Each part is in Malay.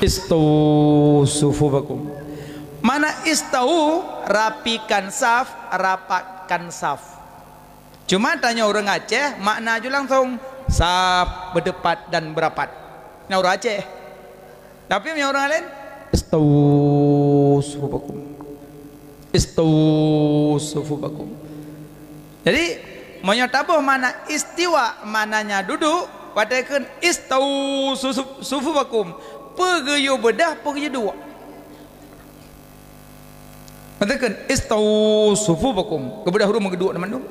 Istawu sufufakum. Mana istawu, rapikan saf, rapatkan saf. Cuma tanya orang Aceh, makna aja langsung saf, berdepat dan berapat. Nah orang Aceh. Tapi yang orang lain, istawu sufufakum. Istawu sufufakum. Jadi menyatabuh mana istiwa, mananya duduk, katakan istawu sufufakum. Pegayu bedah, pegayu dua. Katakan istawu sufufakum. Kebedah huruf kedua teman tu.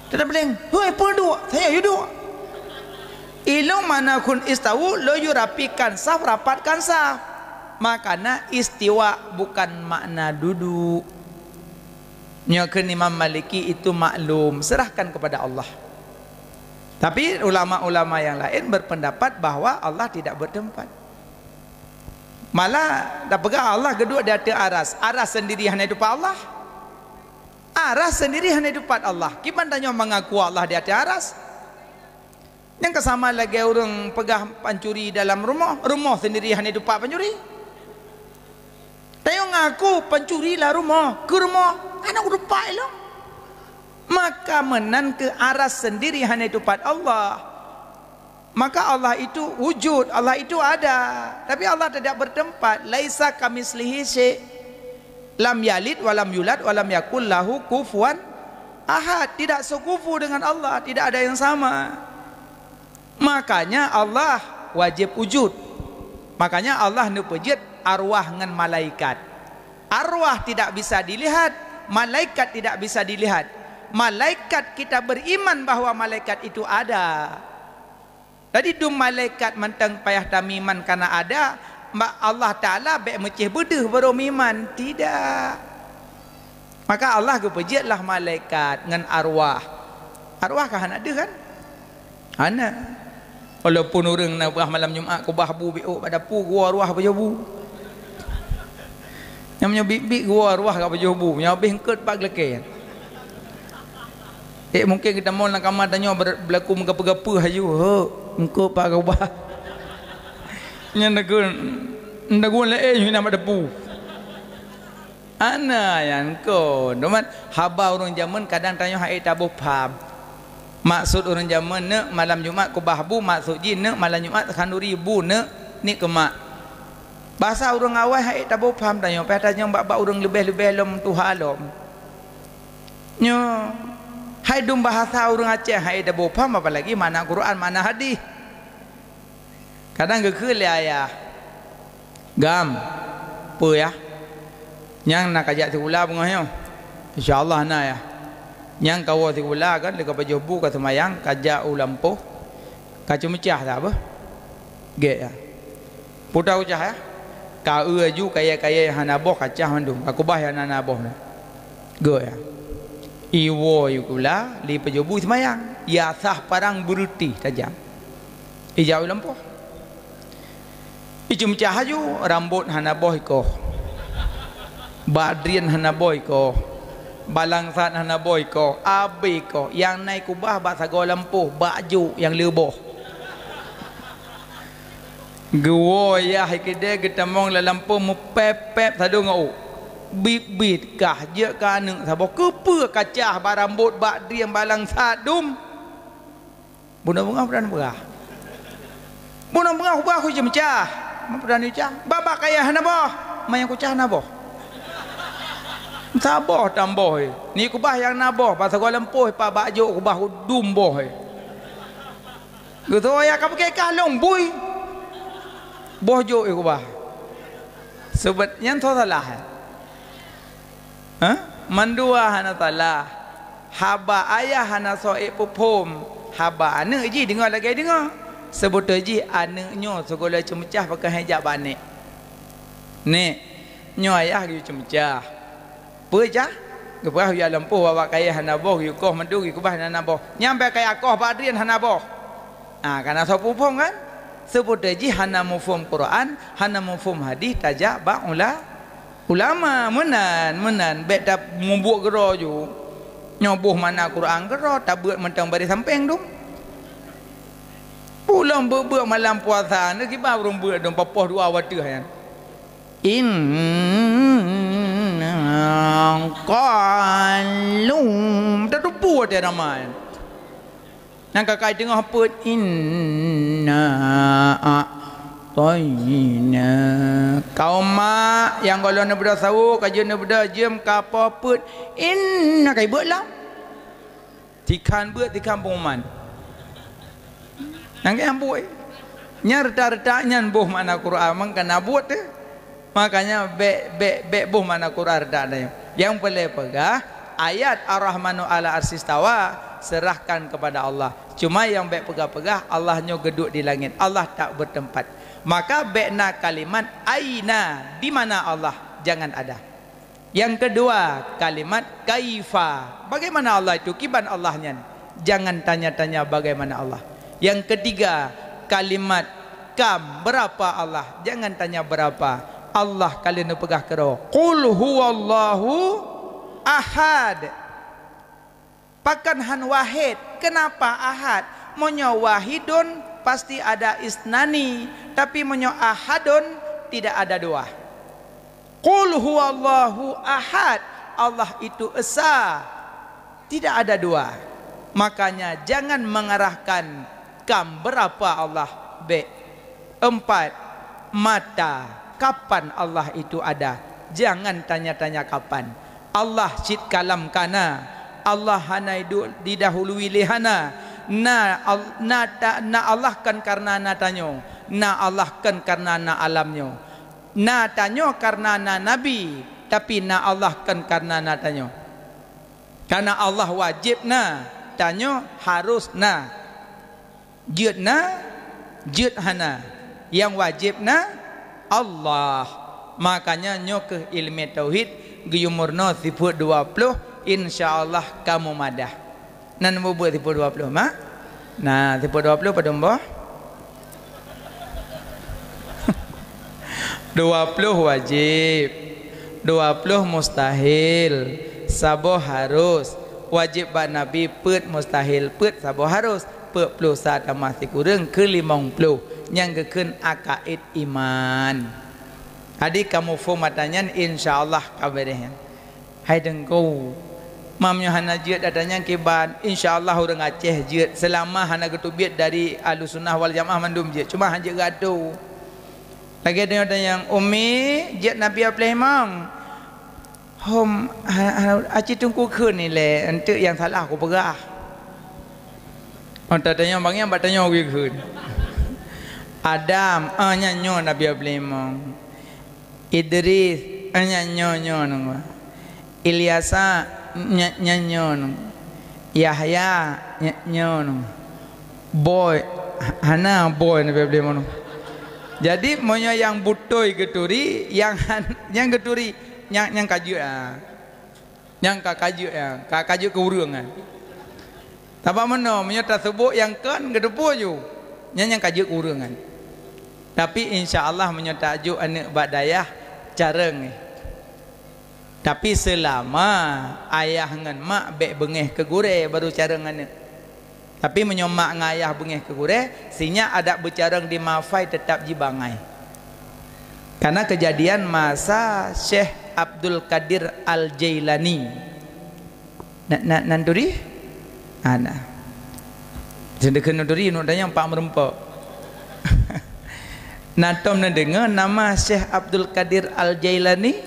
Tidak boleh. Hei, dua. Saya you dua. Ilmu mana kun istawu, lo you rapikan saf, rapatkan saf. Makana istiwa bukan makna duduk. Nyakan Imam Maliki itu maklum, serahkan kepada Allah. Tapi ulama-ulama yang lain berpendapat bahwa Allah tidak bertempat. Malah dah pegang Allah kedua di atas aras. Aras sendiri hanya hidup Allah. Aras sendiri hanya hidup Allah. Gimana tanya mengaku Allah di atas aras? Yang kesama lagi orang pegang pancuri dalam rumah. Rumah sendiri hanya hidup pancuri. Tanya ngaku pancuri lah rumah. Ke rumah anak hidup lo. Maka menan ke aras sendiri hanya hidupat Allah. Maka Allah itu wujud, Allah itu ada. Tapi Allah tidak bertempat. Laisa kamislihi syai'. Lam yalid walam yulad walam yakul lahu kufuwan ahad. Tidak sekufu dengan Allah, tidak ada yang sama. Makanya Allah wajib wujud. Makanya Allah nepejit arwah dengan malaikat. Arwah tidak bisa dilihat, malaikat tidak bisa dilihat. Malaikat kita beriman bahwa malaikat itu ada. Jadi dum malaikat mentang payah tamiman karena ada, Allah Ta'ala baik mecih bedah baru iman. Tidak. Maka Allah kepejitlah malaikat dengan arwah. Arwah kah ada kan? Ada. Walaupun orang nak buah malam Jumaat kubah bu biuk pada pu gua arwah berjobu. Namanya bibik gua arwah ka berjobu, nyabih engkeut pak geleke. Mungkin kita mau nak kamar tanya berlaku mengapa-gapa hayu. Engkau pak kau bah. Nya ndagun le nama depu. Ana yang kau. Domat haba orang zaman kadang tanya hai tabuh paham. Maksud orang zaman ne malam Jumaat ku bahbu, maksud jin ne malam Jumaat khanduri bu ne ni kemak. Bahasa orang awal hai tabuh paham tanya, tanya bab orang lebih-lebih lom tuhalom. Nyo hai dum bahasa orang Aceh hai dah paham apalagi mana Quran mana hadis. Kadang gekeu le ayah. Gam. Apa ya? Yang nak ajak sekolah bengahnya. Insya-Allah na ya. Yang kau sekolah kan dekat baju bu ka semayang kajak ulampo. Kacu mecah tak apa? Ge ya. Putar ucah ya. Ka aju kaya-kaya hanaboh kacah mandum. Aku bah yang hanaboh na. Ge ya. Iwo yukula li pejobu semayang ya sah parang beruti tajam ijau lampu icum cahaju rambut hanaboh ko badrian hanaboh ko balangsat hanaboh ko abe ko yang naik kubah bahasa go lampu baju yang leboh gua ya hikide getamong la lampu mu pep sadu ngau bit kah je ka neng sabo kepe kacah barambut bak diam balang sadum buna bunga peran berah buna bunga ubah ku je mecah peran ucah baba kaya hana boh mayang ku cah naboh saboh tamboh ni ku bah yang naboh pasal go lempoh pa bakjo ku bah dum boh gitu ya kamu ke kalong bui boh jo ku bah sebab yang tu salah. Mandua hana talah haba ayah hana soe pupum haba ane ji dengar lagi dengar sebut ji ane nyo sekolah cemecah pakai hijab banik ne nyo ayah gi cemecah pejah gebah ya lampu bawa kaya hana boh yu koh mandu gi kubah hana boh nyampe kaya koh badrian hana boh karena so pupum kan sebut ji hana mufhum Quran hana mufhum hadis tajak ba ulama menan bet dah membuat gero ju nyoboh mana Quran gero tak buat mentang bari samping tu Pulang berbuat malam puasa ni kibar berbuat dong papoh dua waktu kan. Inna qalum tak tupu dia ramai. Nang kakak tengah apa inna a'tayna. Kaum mak yang kalau nak berda sahur kajian nak berda jam kapal put inna kai buatlah. Tikan buat tikan pengumuman. Nang yang buat nyerta-retanya buh mana Quran mangkana buat tu. Makanya be buh mana Quran reda dia. Yang boleh pegah ayat Ar-Rahmanu ala arsistawa serahkan kepada Allah. Cuma yang be pegah-pegah Allahnya geduk di langit. Allah tak bertempat. Maka bekna kalimat aina di mana Allah jangan ada. Yang kedua kalimat kaifa. Bagaimana Allah itu? Kiban Allahnya. Jangan tanya-tanya bagaimana Allah. Yang ketiga kalimat kam berapa Allah. Jangan tanya berapa. Allah kalian pegah kero. Qul huwallahu ahad. Pakan han wahid. Kenapa ahad? Monyo wahidun pasti ada isnani, tapi monyo ahadun tidak ada dua. Qul huwallahu ahad. Allah itu esa, tidak ada dua. Makanya jangan mengarahkan kam berapa Allah. B. 4. Mata. Kapan Allah itu ada? Jangan tanya-tanya kapan. Allah cit kalam kana. Allah hana didahului lihana. Na Allah kan karena na tanyo. Na Allah kan karena na alamnyo. Na tanyo karena na nabi. Tapi na Allah kan karena na tanyo. Karena Allah wajib na. Tanyo harus na. Jud na. Jud hana. Yang wajib na Allah. Makanya nyok ilmu tauhid guyumurno sifat 20 insyaallah kamu madah. Nan buat sifat 20 mak. Nah, sifat 20 pada mbah. 20 wajib. 20 mustahil. Sabo harus. Wajib bak nabi put mustahil put sabo harus. 40 saat masih kurang ke 50. Yang keken akaid iman. Adik kamu formatanya insyaallah kabarnya. Hai dengkau. Mamnya hana jid adanya kiban insyaallah orang Aceh jid selama hana ketubit dari Ahlussunnah wal Jamaah mandum jid. Cuma hanya gaduh. Lagi ada yang umi jid Nabi Ibrahim. Hom aci tungku ke ni le untuk yang salah aku perah. Orang tanya bang yang bertanya aku ke. Adam nyanyo Nabi Ibrahim. Idris nyanyo nunggu. Ilyasa nyanyo nunggu. Yahya nyanyo nunggu. Boy hana boy Nabi Ibrahim nunggu. Jadi monya yang butoi geturi yang geturi yang kaju ya. Yang kaju ya, kaju ke urang kan. Tapi mana monya tersebut yang kan gedepu ju. Yang kaju ke urang kan. Tapi insyaallah menyatajuk anak badayah careng. Tapi selama ayah ngan mak bek bengeh ke gure baru careng anak. Tapi menyomak ngayah bengeh ke gure sinya ada bercareng di mafai tetap jibangai. Karena kejadian masa Syekh Abdul Qadir Al-Jailani. Nanduri? Ana. Sedekah nanduri nodanya Pak merempok. Natom na dengar nama Syekh Abdul Qadir Al-Jailani.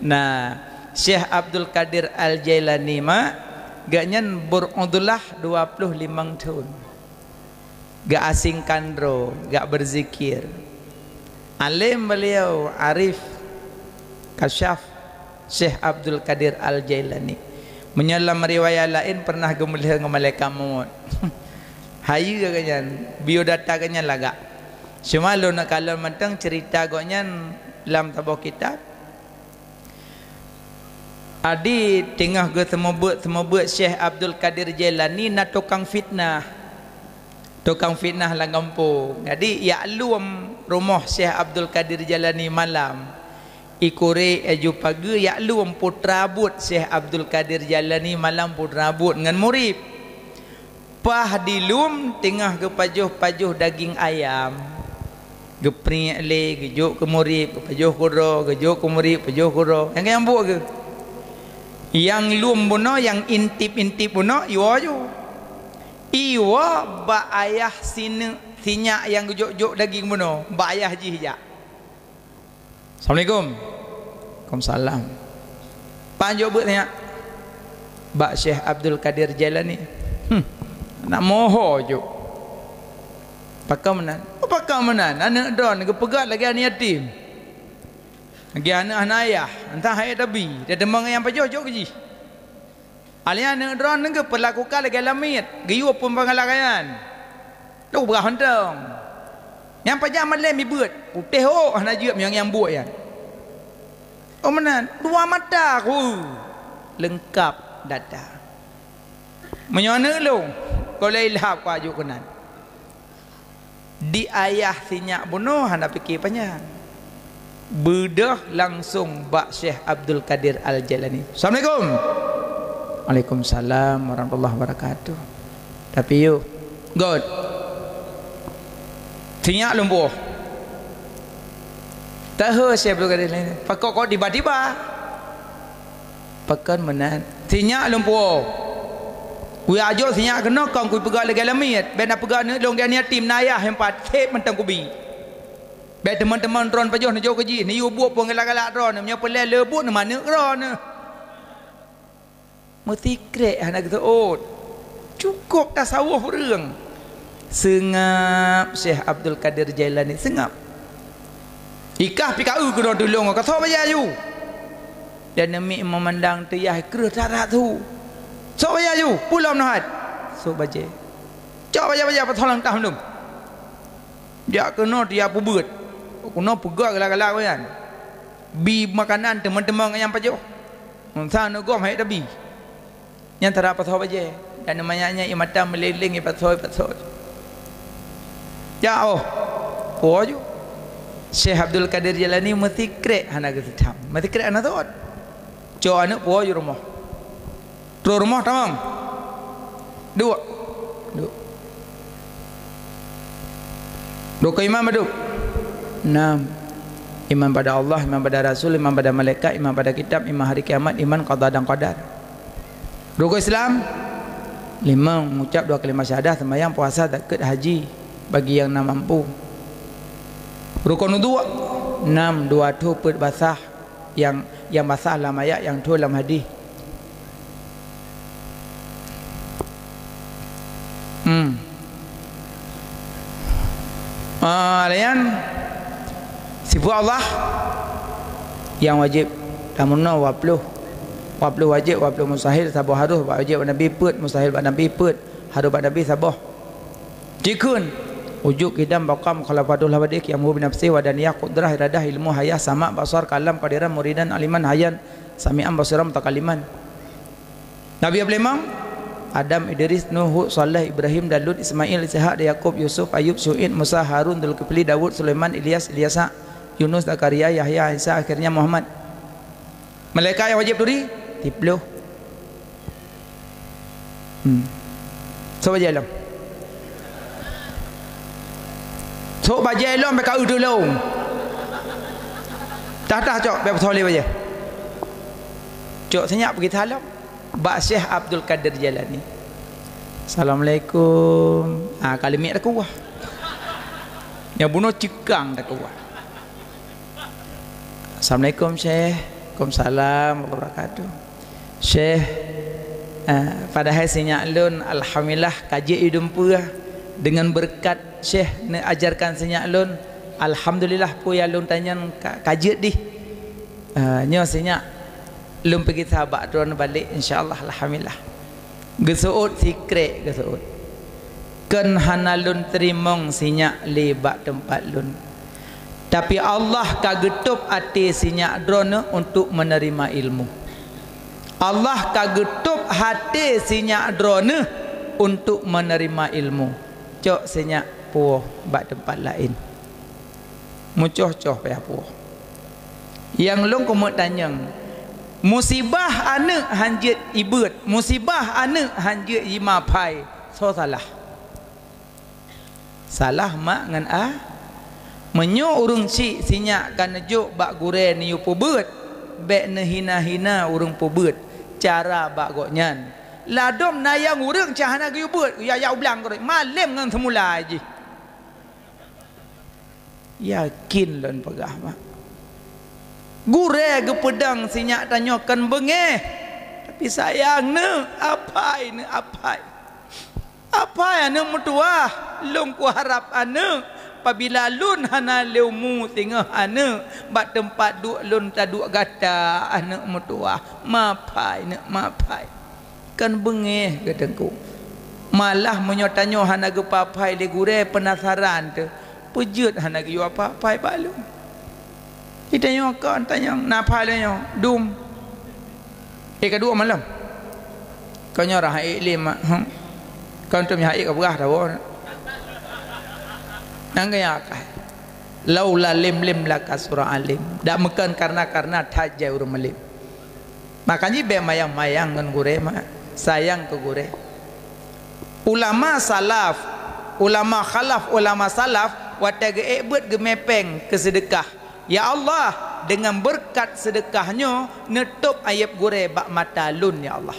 Nah, Syekh Abdul Qadir Al-Jailani mak gaknya berudullah 25 tahun. Gak asing kandro, gak berzikir. Alim beliau, arif, kasyaf Syekh Abdul Qadir Al-Jailani. Menyalam riwayat lain pernah gemelihat dengan malaikat maut. Hayu gaknya biodata gaknya lagak. Cuma lo nak kalau mentang cerita goknya dalam tabah kitab. Adi tengah ke semua Syekh Abdul Qadir Jailani na tukang fitnah. Tukang fitnah lah kampung. Jadi ya luam rumah Syekh Abdul Qadir Jailani malam. Ikure eju pagi ya luam putra but Syekh Abdul Qadir Jailani malam putra but dengan murid. pah dilum tengah ke pajuh daging ayam. Geprik le, gejuk ke murib, pajuh kuro, gejuk ke murib, pajuh kuro. Yang buat ke? Yang lum buno, yang intip buno, iwa ju. Iwa ba ayah sinyak yang gejuk daging buno, ba ayah ji hijak. Assalamualaikum. Waalaikumsalam. Panjok buat tanya. Ba Syekh Abdul Qadir Jailani. Nak moho ju. Pakam menan anak don ke pegat lagi anak yatim lagi anak ayah entah hayat tabi dia demang yang pajok keji alih anak don ke perlakukan lagi lamit giyu pun pengalakayan tu berah hentang yang pajak malam ibut putih anak jiup yang buat ya menan dua mata aku lengkap data menyana lu kalau ilhab ku ajuk kenan di ayah sinyak bunuh hendak fikir panjang bedah langsung bak Syekh Abdul Qadir Al-Jailani. Assalamualaikum. Waalaikumsalam warahmatullahi wabarakatuh. Tapi you good sinyak lumpuh tahu Syekh Abdul Qadir Al-Jailani pakok kau tiba-tiba pakan menan sinyak lumpuh kui ajo sinyak kena kong kui pegang lagi lamit ben nak pegang ni long dia ni tim nayah yang pat tep mentang kubi ben teman-teman ron pajoh nak jauh keji ni you buat pun galak-galak ron nya pelai lebut mana ron mesti krek anak kita cukup tasawuf reung sengap Syekh Abdul Qadir Jailani sengap ikah PKU kena tolong kata bayar you dan demi memandang tiyah kerah tarat tu sok bayar you pulau nahat sok baca cak bayar patholang tahun dum dia kena dia pubut kena pegak galak-galak kan bi makanan teman-teman yang pajoh mungsa nak gom hai tabi yang tara patho baca dan namanya imata meliling patho ya po ju Syekh Abdul Qadir Jailani mesti krek hana ke sitam mesti krek anak tu cak anak po ju rumah Terus rumah tamam. Dua ke imam aduk. 6. Iman pada Allah, iman pada Rasul, iman pada malaikat, iman pada kitab, iman hari kiamat, iman qada dan qadar. Rukun Islam 5. Mengucap 2 kalimah syahadah, sembahyang, puasa, zakat, haji bagi yang nak mampu. Rukun wudu 6. 2 tu put basah yang basah dalam ayat, yang tu dalam hadis. Layan sifat Allah yang wajib tamunna 20 wajib 20 mustahil sabah harus wajib Nabi put mustahil Nabi put harus Nabi sabah jikun wujud kidam baqam khalafatul hawadith yang mubi nafsi wa daniyah qudrah iradah ilmu hayah sama basar kalam qadiran muridan aliman hayan sami'an basiran mutakaliman. Nabi Ibrahim, Adam, Idris, Nuh, Saleh, Ibrahim, Lut, Ismail, Ishaq, Yakub, Yusuf, Ayub, Syu'ib, Musa, Harun, Dzulkifli, Daud, Sulaiman, Ilyas, Ilyasa, Yunus, Zakaria, Yahya, Isa, akhirnya Muhammad. Malaikat yang wajib turi 30. So baca alam. So baca alam mereka dulu. Dah cok biar betul baca. Cok senyap pergi salam. Bak Syekh Abdul Qadir Jailani. Assalamualaikum. Kalimit dah kuah. Yang bunuh cikang dah kuah. Assalamualaikum Syekh. Waalaikumsalam warahmatullahi wabarakatuh. Syekh, pada hari sinyak lun alhamdulillah kaji idumpu dengan berkat Syekh nak ajarkan sinyak lun alhamdulillah pu ya lun tanya kaji di. Nyo sinyak lum pergi sahabat tuan balik insyaallah alhamdulillah gesuut sikret gesuut ken hanalun terimong sinyak lebak tempat lun tapi Allah kagetup hati sinyak drone untuk menerima ilmu. Allah kagetup hati sinyak drone untuk menerima ilmu. Cok sinyak puh bak tempat lain mucoh-coh payah puh yang lung kumut tanyang musibah anak hanjit ibut musibah anak hanjit imapai so salah. Salah mak ngan menyo urung si sinyak kan juk bak gure ni yu pobet bek ne hina-hina urung pobet cara bak goknyan ladom nayang urang cahana ge ubet ya ublang gore malem ngan semula ji yakin lon pegah mak gure ge pedang sinyak tanyokan bengeh tapi sayang ne apai apa ya ne mutua long ku harap ane apabila lun hana leumu tingah ane bak tempat duk lun ta duk gata ane mutua mapai kan bengeh gedengku malah menyotanyo hana ge papai le gure penasaran tu pejut hana ge apa pai balu kita nyo kan tanya napa le nyo dum kedua malam kau nyo rah iklim kau tu mihai ke berah tahu nang gaya kai laula lim laka surah alim dak mekan karena tajai urang malim makanya be mayang ngan gure mak sayang ke gure ulama salaf ulama khalaf ulama salaf watage ebet gemepeng ke sedekah ya Allah dengan berkat sedekahnya nutup aib gure bak mata lun ya Allah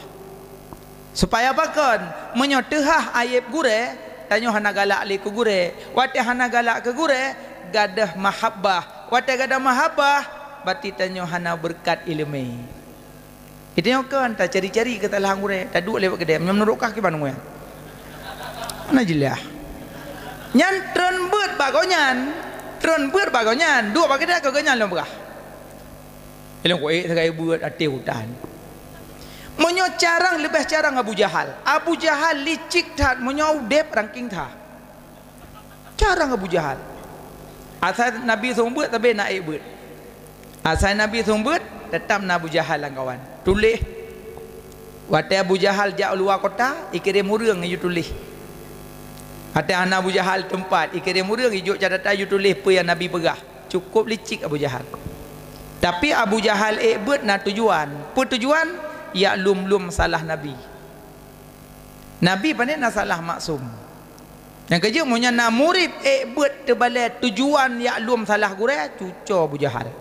supaya apa kan menyotehah aib gure tanyo hana galak li ke gure wate hana galak ke gure gadah mahabbah wate gadah mahabbah berarti tanyo hana berkat ilmu itu yang kan tak cari-cari ke talah gure tak duk lewat kedai menurut kah ke bandung ya mana jelah nyan tren beut bagonyan duk bagi dah ke ganyan lo berah elong ko segai buat ati hutan monyo carang lebih carang Abu Jahal licik tat monyo udep ranking tha carang Abu Jahal asal Nabi sombut tapi naik beut asal Nabi sombut tetap Abu Jahal lang kawan tulis wate Abu Jahal jak luar kota ikirim murang you tulis hati anak Abu Jahal tempat ikirim murang ijuk catatan you tulis apa yang Nabi pegah cukup licik Abu Jahal tapi Abu Jahal beut na tujuan ya lum salah Nabi pandai nak salah maksum yang kerja punya nak murid buat terbalik tujuan ya lum salah gure cuco Abu Jahal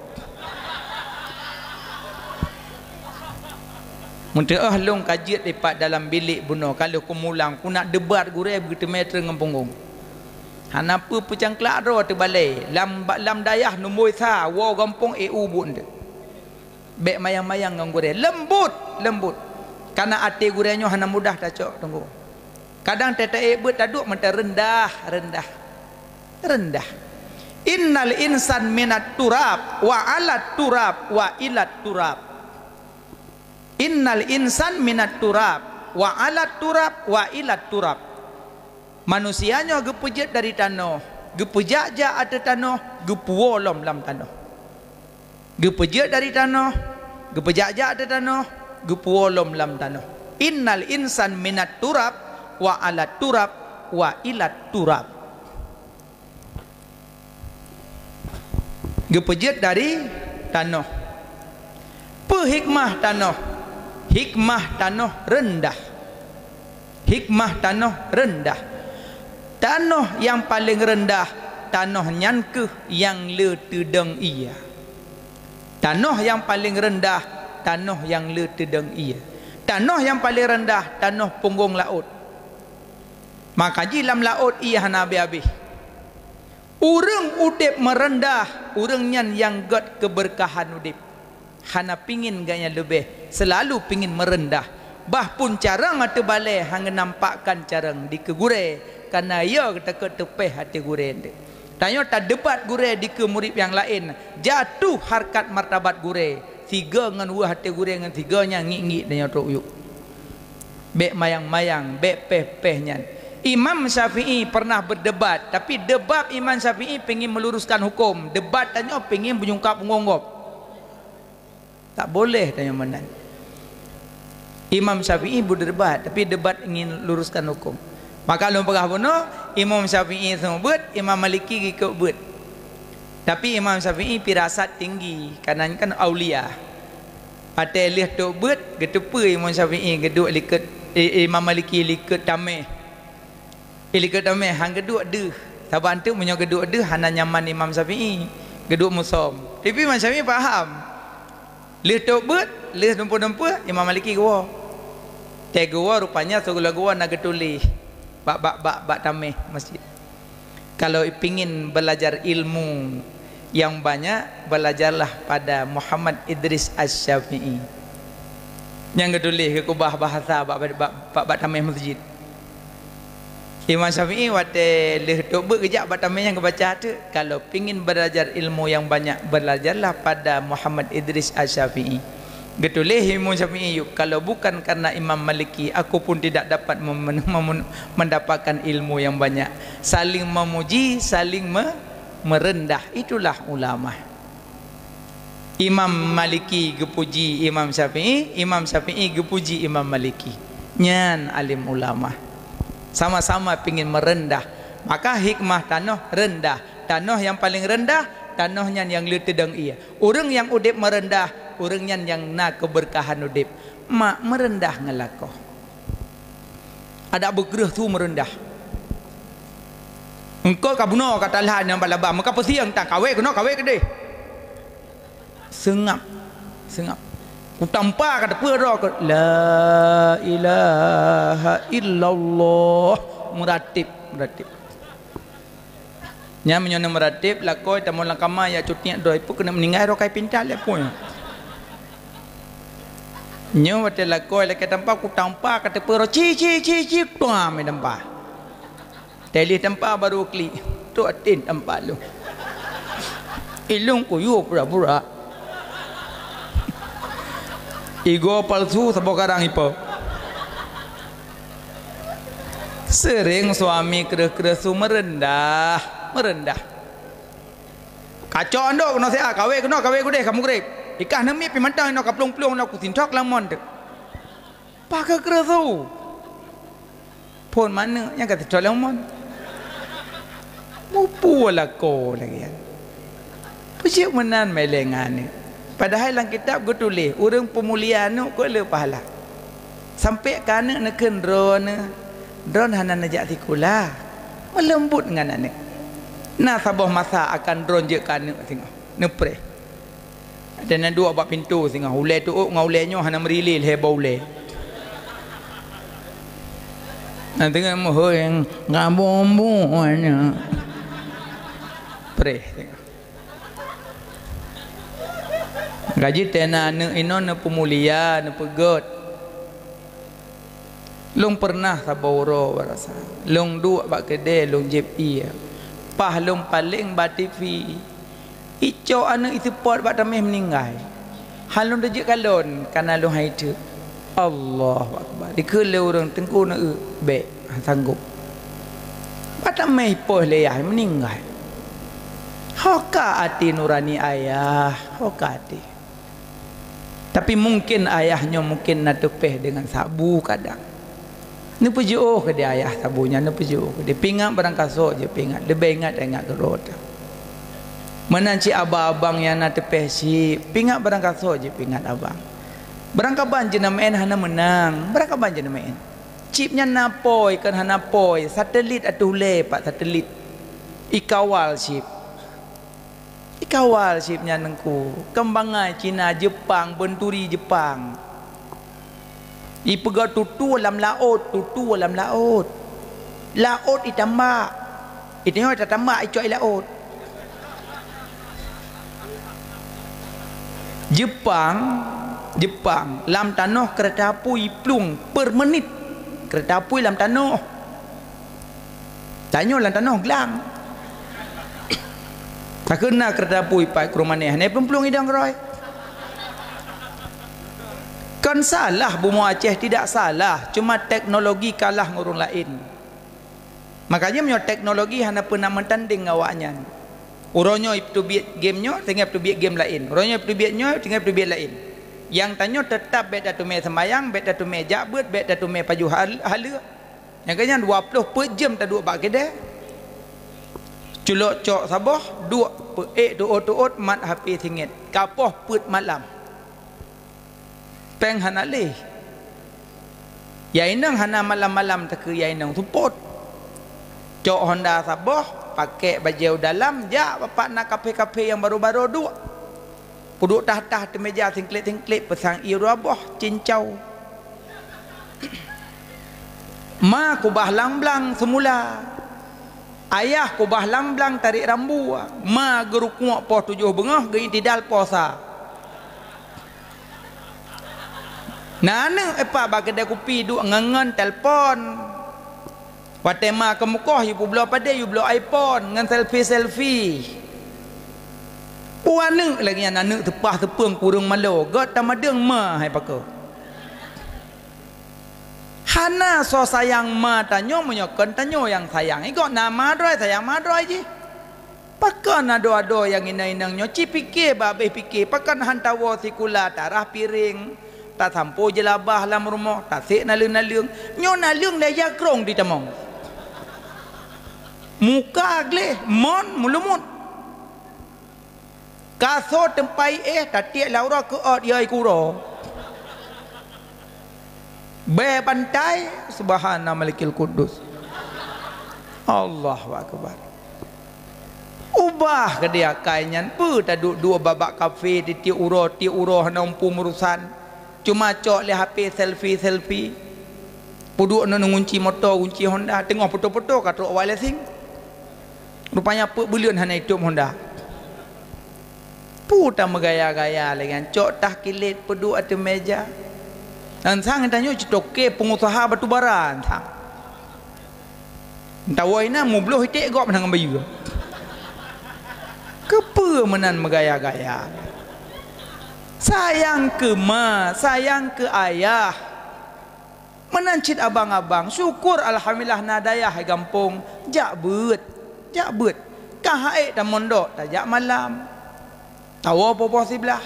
muntah long kajiat lipat dalam bilik buno kalau ku mulang ku nak debat gure begitu meter dengan punggung hanapa pecangklak ro terbalik lam dayah nombor sa wo gampung bun de bek mayang-mayang ngang gure lembut karena ati gurenya hana mudah dah cok tunggu kadang tete beut taduk mentah rendah innal insan minat turab wa alat turab wa ilat turab innal insan minat turab wa alat turab wa ilat turab manusianya gepejat dari tanah gepejak-jak ada tanah gepuolom lam tanah gepejak dari tanah gepejak-jak ada tanah gepuolom lam tanah innal insan minat turab wa alat turab wa ilat turab gepejak dari tanah hikmah tanah rendah tanah yang paling rendah tanah nyankeh yang le tedeng ia tanah yang paling rendah tanah yang le tedeng ia tanah yang paling rendah tanah punggung laut maka dalam laut ia hana habis urang udip merendah urang nyan yang got keberkahan udip hana pingin gaya lebih selalu pingin merendah bah pun carang atau balai hang nampakkan carang di kegure karena ia takut tepeh hati gure ende tanya tak debat gure di ke murid yang lain jatuh harkat martabat gure tiga ngan wah hati gure ngan tiganya ngik-ngik tanya tok yuk bek mayang-mayang bek peh-pehnya Imam Syafi'i pernah berdebat tapi debat Imam Syafi'i pengin meluruskan hukum debat tanya pengin menyungkap mengonggop tak boleh tanya menan Imam Syafi'i berdebat tapi debat ingin luruskan hukum maka lu pegah bunuh Imam Syafi'i sebut Imam Maliki ikut but tapi Imam Syafi'i pirasat tinggi karena kan aulia patai lihat tu but getepa Imam Syafi'i geduk likut Imam Maliki likut tameh Ili kedame hang geduk deh. Saban tu menyo geduk deh hana nyaman Imam Syafi'i. Geduk musom. Tapi Imam Syafi'i faham. Leh tok bet, leh dempu-dempu Imam Maliki gua. Teh gua rupanya segala gua nak getulih. Bak tameh masjid. Kalau pingin belajar ilmu yang banyak, belajarlah pada Muhammad Idris Asy-Syafi'i. Yang gedulih ke kubah bahasa bak tameh masjid. Imam Syafi'i wate leh tok ber kejap batamai yang kebaca tu. Kalau pingin belajar ilmu yang banyak, belajarlah pada Muhammad Idris Asy-Syafi'i. Getulih Imam Syafi'i yuk. Kalau bukan karena Imam Maliki, aku pun tidak dapat mendapatkan ilmu yang banyak. Saling memuji, saling merendah. Itulah ulama. Imam Maliki gepuji Imam Syafi'i, Imam Syafi'i gepuji Imam Maliki. Nyan alim ulama. Sama-sama pingin merendah, maka hikmah tanah rendah. Tanah yang paling rendah, tanahnya yang letedang ia. Orang yang udip merendah, orangnya yang nak keberkahan udip. Mak merendah ngelakoh. Ada bergerah tu merendah. Engkau kabuno kata lah yang balaba, maka pesiang tak kawe kena kawe ke deh. Sengap. Tanpa kata pera la ilaha illallah muratib nya menyona muratib lakoi tamu langkama ya cutiak doi pu kena meninggal rokai pintal le pun nya wate lakoi le tanpa ku tanpa kata pera ci tua me tanpa teli tanpa baru klik tu atin tanpa lu ilung ku yu pura-pura ego palsu sebab karang ipo. Sering suami keresu merendah. Kacau ando kena saya kawe ku deh kamu grep. Ikah nemi pimantang ino kaplung-plung nak kutintok lamon dek. Pakai keresu. Pon mana yang kata tok lamon. Mupu lako lagi. Pucik menan melengan ni. Padahal dalam kitab gue tulis orang pemuliaan tu kau le pahala. Sampai kana neken drone hana najak tikula. Melembut dengan anak. Nah sabah masa akan drone je kana tengok. Nepre. Ada nak dua bab pintu tengok. Ulai tu ngaulenyo hana merilil he baule. Nah tengok moh yang ngabombonya. Pre tengok. Gaji tena ino ne pemulia ne pegot. Long pernah saboro barasa. Long dua bak kedai long jep ia. Pah long paling ba TV. Ico anu itu pot bak tameh meninggal. Halong dejek kalon kana long haitu. Allahu akbar. Dikele orang tengku na be sanggup. Bak tameh poh leyah meninggal. Hoka ati nurani ayah, hoka ati. Tapi mungkin ayahnya mungkin nak tepeh dengan sabu kadang. Ni pujuh ke dia ayah sabunya, ni pujuh ke dia pingat barang kasut je pingat. Lebih ingat gerot. Menanci abang-abang yang nak tepeh si pingat barang kasut je pingat abang. Barang kaban je namain hana menang. Barang kaban je namain. Chipnya napoi kan hana poi. Satelit atuh le pak satelit. Ikawal chip. Ikawal sipnya nengku kembangai Cina Jepang benturi Jepang ipega tutu dalam laut itambak itanya tambak icoi laut Jepang lam tanah kereta api plung per menit kereta api lam tanah tanya lam tanah gelang. Tak kena kereta api pai ke rumah ni. Ni pelung hidang roy. Kan salah Bumi Aceh tidak salah. Cuma teknologi kalah ngurung lain. Makanya punya teknologi hanya pernah mentanding awaknya. Orangnya itu biat gamenya, tinggal itu biat game lain. Orangnya itu biatnya, tinggal itu biat lain. Yang tanya tetap bet datu me sembayang, bet datu me jabut, bet datu me paju hala. Yang kanya 20 per jam tak dua bak kedai. Culok cok sabah dua tuot mat hapi tingit kapoh put malam peng hana leh yainang hana malam-malam tak ke yainang support Cok Honda Sabah pakai baju dalam ja bapak nak kafe-kafe yang baru-baru duk. Puduk tah-tah di meja singklit-singklit pesang irabah cincau. Ma kubah lang-blang semula. Ayah kubah lang-blang tarik rambu. Ma gerukuak poh 7 bengah gei tidal puasa. Nana epa bagedai kopi duk ngangan telefon. Watema ke Mekah you belah pada you belah iPhone dengan selfie. Puana lagi yang anak tepah tepung kurung malu. God tamadeng ma hai paka. Hana so sayang ma tanyo menyokon tanyo yang sayang. Ikut nama droi sayang ma droi je. Pakan ado-ado yang ina-inang nyo ci fikir babeh fikir pakan hantawa sikula tarah piring. Tak sampo jelabah dalam rumah, tak sik nalung-nalung. Nyo nalung dah jakrong di temong. Muka agleh mon mulumut. Kaso tempai tatiak laura ke ot yai kuro. Be pantai subhana malikil kudus. Allahu akbar. Ubah ke dia kainyan pu tak dua babak kafe di ti uro hana umpu urusan. Cuma cok le HP selfie. Puduk nak ngunci motor, kunci Honda, tengok foto-foto kat truk wireless sing. Rupanya apa bulan hana hidup Honda. Puta megaya-gaya dengan cok tah kilit peduk atas meja. Dan sang tanya citoke pengusaha batu bara sang. Tawaina mubloh itik gok menang bayu. Kepa menan megaya-gaya. Sayang ke ma, sayang ke ayah. Menancit abang-abang, syukur alhamdulillah nadayah hai gampung. Jak bet. Kahai dan mondok tajak malam. Tahu apa sebelah.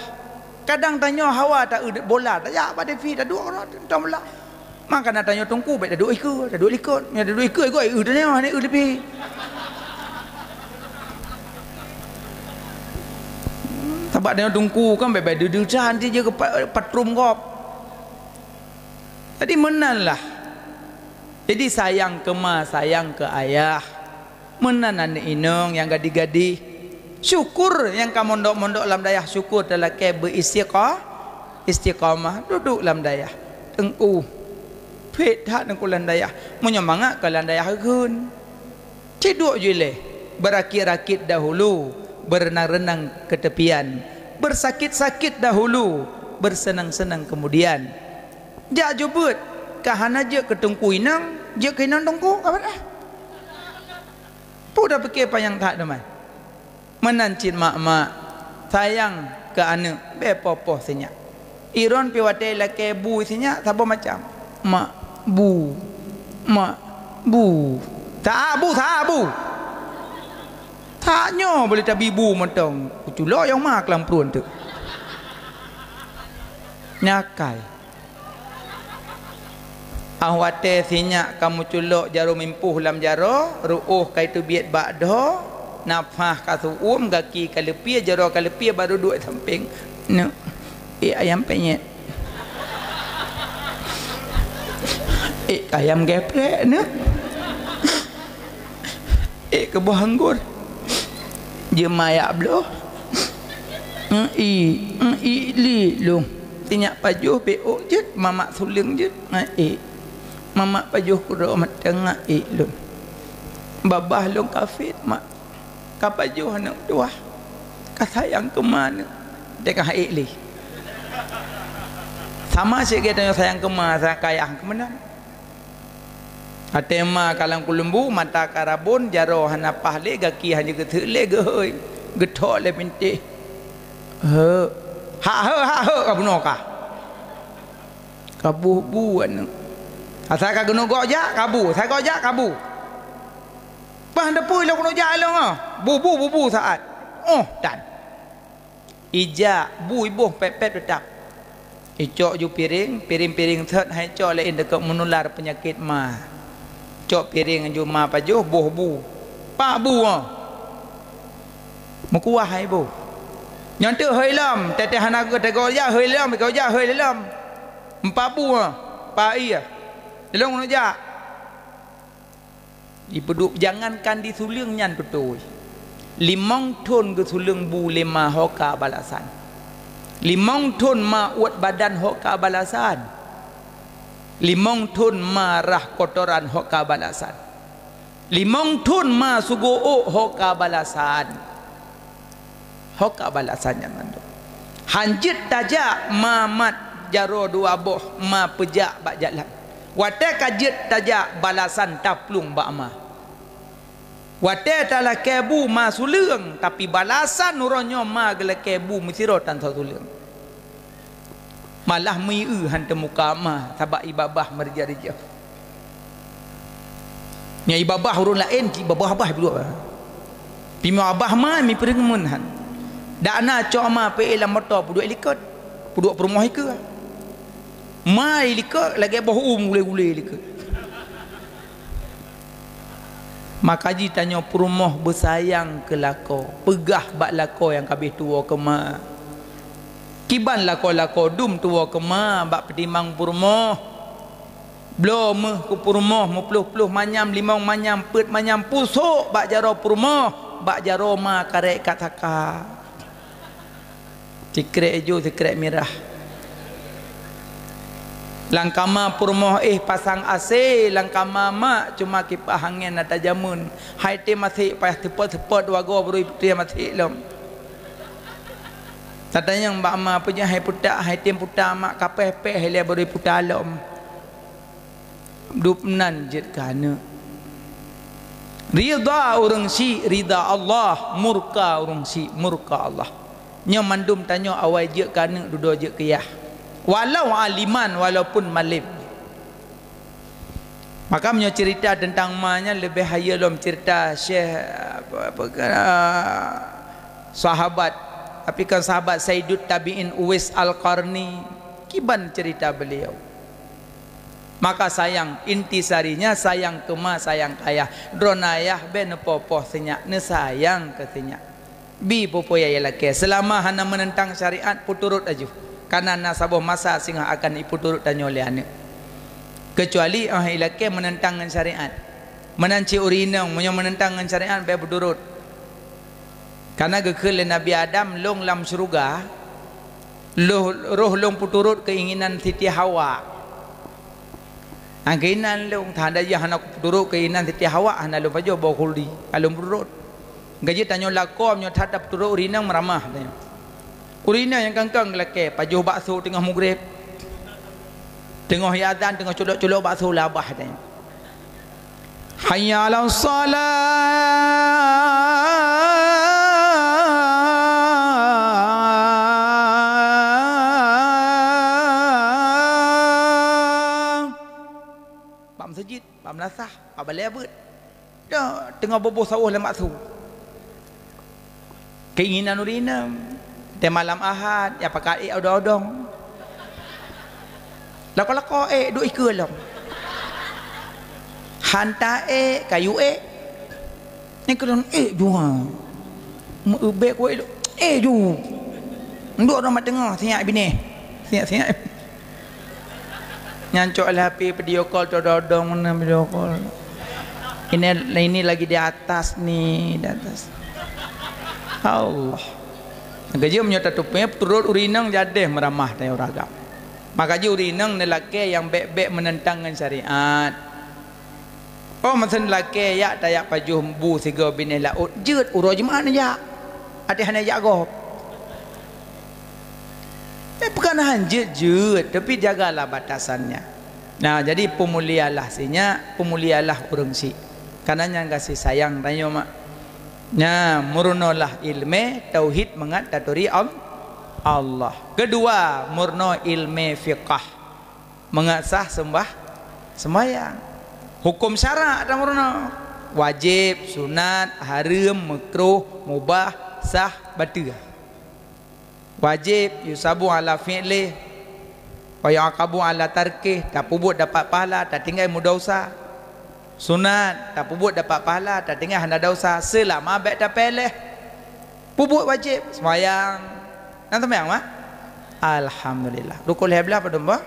Kadang tanya hawa tak bola tajak pada fi tak duk orang tak bola. Maka nak tanya tungku baik tak duk ikut. Ya duk ikut tanya ni lebih. Sebab dia tungku kan baik duduk cantik je ke patrum kop. Jadi menanlah. Jadi sayang ke ma, sayang ke ayah. Menan anak inong yang gadi-gadi. Syukur yang kamu mondok-mondok dalam dayah. Syukur telah ke istiqamah duduk dalam dayah. Tengku pet hak tengku dalam dayah. Menyemangat ke dalam dayah kun. Ceduk je leh. Berakit-rakit dahulu, berenang-renang ke tepian. Bersakit-sakit dahulu, bersenang-senang kemudian. Jak jubut kahana je ke tengku inang, je ke inang tengku apa dah? Dah fikir apa yang tak teman. Menancit mak-mak, sayang ke anak, bepopoh senyak. Iron piwate laki bu senyak, siapa macam? Mak bu. Tak bu. Taknya boleh tak bibu mentong. Kuculok yang mak kelam perun tu. Nyakal. Ahwate sinyak kamu culok jarum impuh lam jaro ruuh kaitu biat bakdo nafah kasuum gaki kalepia jaro kalepia baru duduk samping no ayam penyet ayam geprek no kebuah anggur jemaya bloh li long sinyak pajuh beok jet mamak suling jet mamak pajuh kuro matengah lum babah long kafir mak kapajuh anak dua kasayang ke mana dekah li sama sih kita sayang ke mana sayang kayang ke mana atema kalang kulumbu mata karabun jaro hana pahle gaki hanya ketele gehoi getok le pinti ha kabunokah kabuh buan asal ka geno gok ja kabu saya gok ja kabu bah depui lo geno ja lo bubu saat dan ija bu ibuh pepet tetap icok ju piring set hai cok le dekat menular penyakit ma cok piring ju ma pajuh bu pak bu mukuah hai bu nyantu hei lam teteh hana ke tego ja hei lam ke ja hei lam empat bu pa iya delong no ja Dipeduk jangankan di suling nyan betul. 5 ton ke suling bu 5 hoka balasan. 5 ton ma uat badan hoka balasan. 5 ton marah kotoran hoka balasan. 5 ton ma sugo hoka balasan. Hoka balasan yang mandu. Hanjit tajak mamat jaro dua boh ma pejak bak jalan. Wate kajit tajak balasan taplung bak ma. Wate tala kebu ma suleung tapi balasan nuronyo ma gele kebu mesirotan sa suleung. Malah miu han temuka ma sabak ibabah merja-rija. Nya ibabah urun lain ki babah-babah dulu. Pimo abah ma mi perengemun han. Dak na cok ma pe elam motor puduk likot. Puduk perumah ke. Mai likot lagi boh gule-gule likot. Maka ji tanya perumah bersayang ke lako, pegah bak lako yang kabeh tua ke ma. Kiban lako-lako dum tua ke ma bak pedimang perumah. Belum ke perumah mepluh-pluh manyam limau manyam pet manyam pusuk bak jaro perumah, bak jaro ma karek kataka. Sikrek hijau, sikrek merah. Langkama perumah pasang AC, langkama mak cuma kipas angin ada jamun. Hai te masih payah tepat-tepat wago baru dia masih lom. Tadanya mbak ma punya hai putak, hai tem putak mak kapeh-peh hele baru putak lom. Dupnan jet kana. Ridha orang si ridha Allah, murka orang si murka Allah. Nya mandum tanya awal je kana duduk je kiyah. Walau aliman walaupun malim. Maka punya cerita tentang mahnya lebih hayalom cerita Syekh sahabat, tapi kan sahabat Sayyidut Tabi'in Uwais Al-Qarni, kiban cerita beliau. Maka sayang intisarinya sayang kema sayang kaya dronayah ben popoh senyak ne sayang ke senyak bi popo ya laki selama hana menentang syariat puturut aju karena nasabuh masa singa akan ipu turut tanya oleh anak kecuali laki menentang syariat menanci urinang menentang syariat be berdurut karena gekele Nabi Adam long lam syurga roh long puturut keinginan Siti Hawa. Keinginan long tanda ya anak puturut keinginan Siti Hawa ana lo pajo bawa kuldi alum berdurut gaji tanya lakom nyo tatap turut urinang meramah tanya. Urina yang kangkang lelaki pajuh bakso tengah maghrib tengah azan tengah colok-colok bakso labah tanya. Hayya 'alas salah bam masjid bam lasah bam lebet dah tengah boboh sawah dalam bakso keinginan urina di malam Ahad ya pakai odong-odong lako-lako duk ikut lam hantar kayu ni kelon dua ube ko ju nduk orang tengah siap bini siap nyancok lah HP video call odong mana video call ini lagi di atas nih di atas Allah gaji menyata tupnya turut urinang jadeh meramah tanya ragam. Maka ji urinang lelaki yang bek-bek menentangkan syariat. Oh macam lelaki ya tayak pajuh bu siga bini laut jut uro je mana ya. Ada hanya ya go. Bukan jut tapi jagalah batasannya. Nah jadi pemulialah sinya, pemulialah urang si. Kananya kasih sayang tanya mak. Nah, murnolah ilmu tauhid mengat taturi Allah. Kedua, murno ilmu fiqh mengasah sembahyang. Hukum syarak ada murno. Wajib, sunat, haram, makruh, mubah, sah, batil. Wajib yusabu ala fi'li wa yaqabu ala tarkih, tak pubut dapat pahala, tak tinggal mudausah. Sunat tak pubut dapat pahala, tak tinggal hendak dosa selama baik tak peleh. Pubut wajib sembahyang. Nang sembahyang mak? Alhamdulillah. Rukun heblah pada mbah?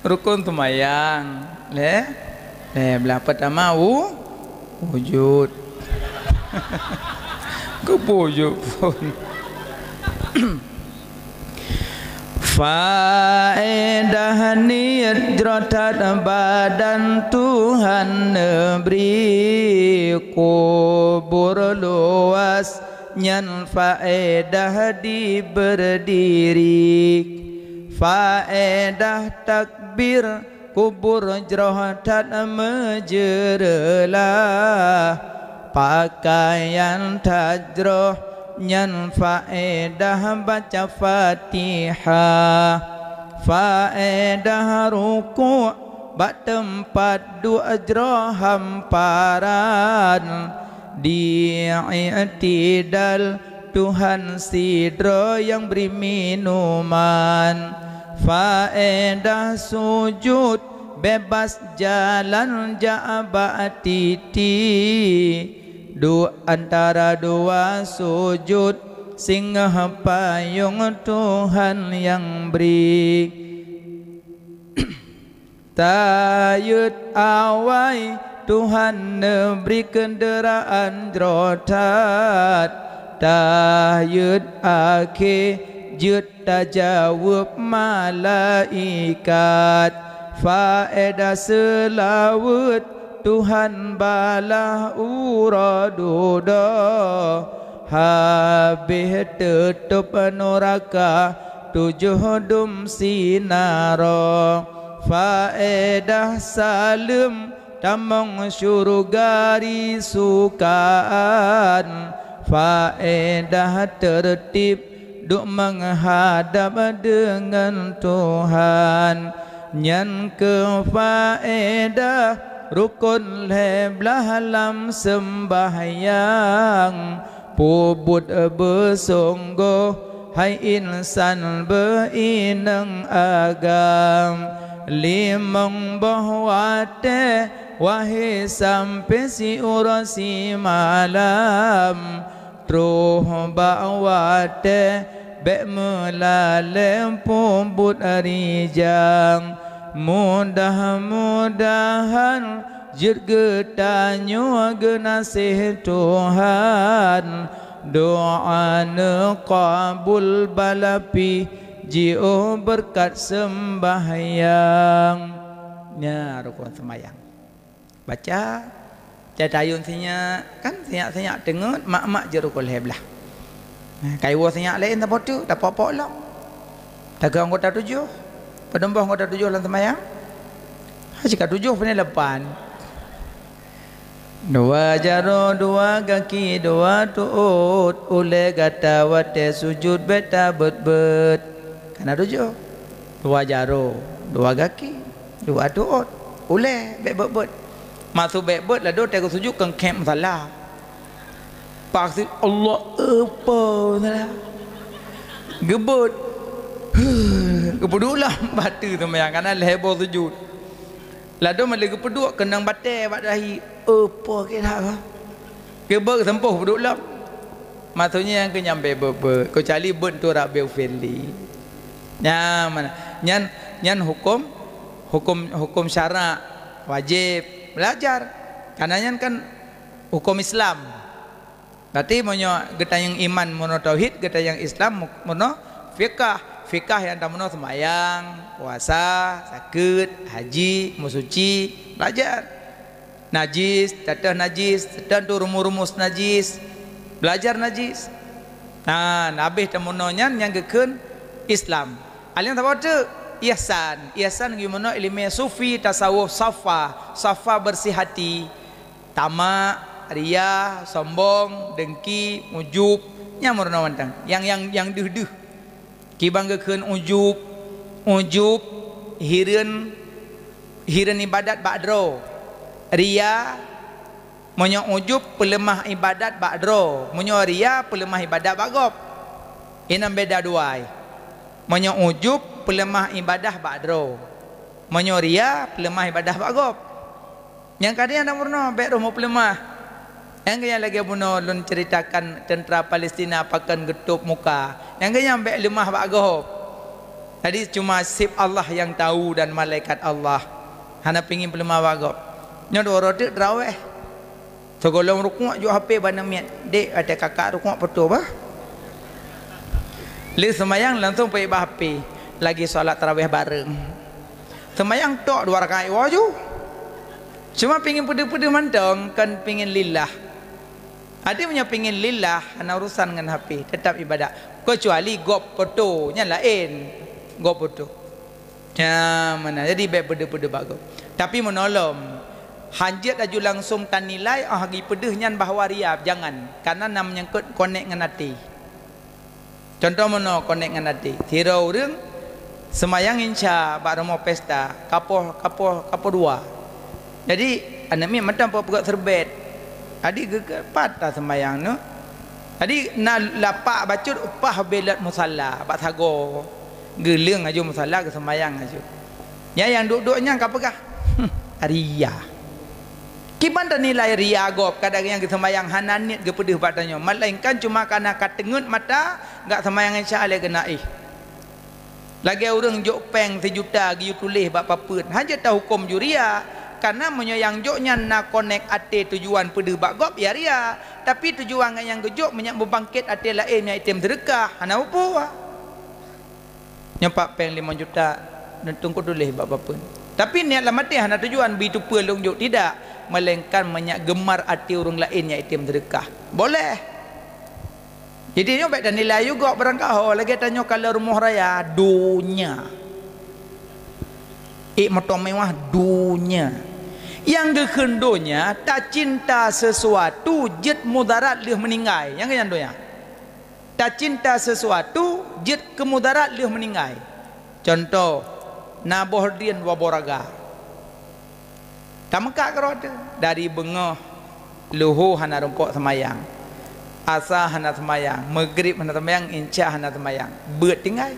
rukun semayang. Belah pertama wujud. Kepujud pun. Faedah niat jerotat badan Tuhan beri kubur luas nyan faedah di berdiri faedah takbir kubur jerotat menjeralah pakaian tajroh nyan faedah baca Fatihah faedah ruku' bak tempat dua jroh hamparan di i'tidal Tuhan sidro yang beri minuman faedah sujud bebas jalan ja'aba titi antara dua sujud singgah payung Tuhan yang beri tayut awai Tuhan beri kenderaan jerotat tayut akhir jut tajawab malaikat faedah selawat Tuhan balah uraduda habis tutup neraka 7 dum sinara faedah salim tamang syurgari sukaan faedah tertib duk menghadap dengan Tuhan nyan ke faedah rukun leblah lam sembahyang pubut bersungguh hai insan berinang agam limang bahwate wahai sampai si urasi malam truh bawate bek melalem pubut arijang mudah-mudahan jirgetanyo genasih Tuhan doa qabul balapi jio berkat sembahyang nya rukun sembahyang baca catayun sinya kan sinya dengar mak-mak je rukun heblah kaiwa sinya lain tak potu tak apa-apa lah dagang kota 7 pedembah kota 7 dalam sembahyang jika 7 punya 8 dua jaro dua kaki dua tuut ule gata wate sujud beta bet karena 7 dua jaro dua kaki dua tuut ule bet masuk bet lah do tegu sujud kang kem salah paksi Allah apa salah gebut kepedulah batu tu mayang kanan lebo sujud lado malai kepeduk kenang batai bak dahi apa kira kebek sempuh peduk lah maksudnya yang kenyampe bebe kau cali ben tu rak beu feli nya mana nyan hukum syarak wajib belajar karena kan hukum Islam berarti monyo getayang iman mono tauhid getayang Islam mono fikah yang tak menurut sembahyang, puasa, sakit, haji, musuci, belajar. Najis, tatah najis, dan tu rumus najis, belajar najis. Nah, habis temunonya yang keken Islam. Alien tak apa ihsan gimana ilmu sufi tasawuf safa bersih hati, tamak, riya, sombong, dengki, ujub, yang murna wantang, yang duh. Kibang keun ujub hireun ibadat ba'dro ria monyo ujub pelemah ibadat ba'dro monyo ria pelemah ibadat bagop inam beda duai monyo ujub pelemah ibadah ba'dro monyo ria pelemah ibadah bagop yang kadang ada murno bek rumah pelemah yang kaya lagi bunuh lun ceritakan tentera Palestina pakan getup muka yang kaya ambek lemah bak gohop Jadi cuma sip Allah yang tahu dan malaikat Allah. Hana pingin pelema wagop. Nya do rodik draweh. Segolong rukuk jo HP bana miat. Dek ada kakak rukuk betul bah. Le semayang langsung pergi bah HP. Lagi solat tarawih bareng. Semayang tok 2 rakaat waju. Cuma pingin pede-pede mantong kan pingin lillah. Ada punya pingin lillah ana urusan dengan HP, tetap ibadat. Kecuali gop foto nya lain. Gop foto. Ya mana jadi baik pede-pede bagus. Tapi menolong hajat aju langsung tan nilai hagi pedeh nyan bahawa riap jangan karena nam nyangkut connect dengan hati. Contoh mana connect dengan hati. Tirau urang semayang insya bak mau pesta kapoh dua. Jadi anak mi macam apa pegat serbet. Adik gegak patah semayang no. Jadi nak lapak bacut upah belat musalla bak sago. Geleng aju musalla ke semayang aju. Ya yang duduknya kapakah? Ria. Kiban dan nilai ria gop kadang yang ke semayang hananit ke pedih batanya. Melainkan cuma karena katengut mata enggak semayang insya-Allah kena Lagi orang jok peng 1 juta giu tulis bak papeun. Hanya tahu hukum juria karena menyayang joknya nak connect ate tujuan pedih bak gop ya ria. Tapi tujuan yang gejok menyak membangkit ate lain yang item sedekah. Hana apa? Nyampak peng 5 juta dan tunggu tulis bak papeun. Tapi niat lah mati hana tujuan bitu pelung jok tidak, melainkan menyak gemar ati orang lain yang item sedekah. Boleh. Jadi baik dan nilai juga berangkah lagi tanya kalau rumah raya dunia. Motor mewah dunia. Yang kekendonya tak cinta sesuatu jet mudarat lih meninggal. Yang kekendonya tak cinta sesuatu jet kemudarat lih meninggal. Contoh nabohdin waboraga. Tamka kerode dari bengah luhu hana rumpok semayang. Asa hana semayang, maghrib hana semayang, insya hana semayang. Beut tinggal.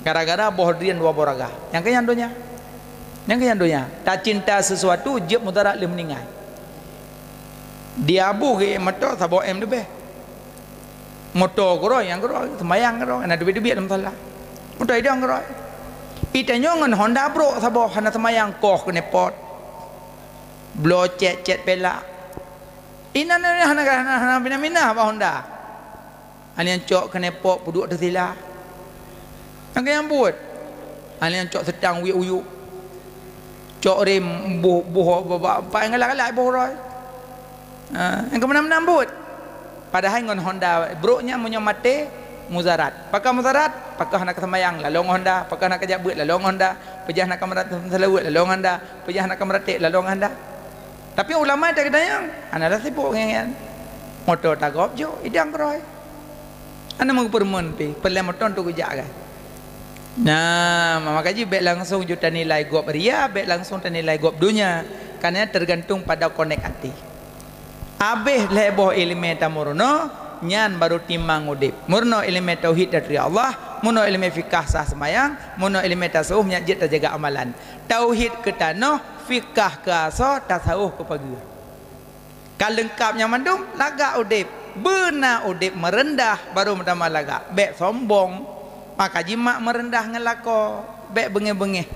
Gara-gara bohdin waboraga. Yang kekendonya tak cinta sesuatu jet mudarat lih meninggal. Dia abu ke motor sabo em lebih. Motor koroi yang koroi semayang koroi ana duit dalam salah. Motor idang koroi. Itanya ngan Honda bro sabo hana semayang koh kene pot. Blo cet pelak. Ina hana mina apa Honda. Ani yang cok kene pot puduk tersila. Yang buat. Ani yang cok sedang uyuk. Cok rem buh apa yang galak-galak buh roi. Yang kemana-mana buat. Padahal ngon Honda broknya punya mate muzarat. Pakai muzarat, pakai nak semayang lalong Honda, pakai nak jabut lalong Honda, pejah nak kamera selawat lalong Honda, pejah nak kamera tek lalong Honda. Tapi ulama tak kena yang ana dah sibuk ngen. Motor tak gop jo idang roy. Ana mau permen pi, pelem motor tu gejak kan. Nah, maka kaji baik langsung juta nilai gop ria, baik langsung nilai gop dunia. Karena tergantung pada konek hati. Abih leboh ilmu tamurno nyan baru timbang udip. Murno ilmu tauhid dari Allah, murno ilmu fikah sah semayang, murno ilmu tasawuf nyajit terjaga amalan. Tauhid ke tanah, fikah ke asa, tasawuf ke pagi. Kalau lengkapnya mandum lagak udip. Benar udip merendah baru menambah lagak. Bek sombong, maka jimat merendah ngelako. Bek bengeh-bengeh.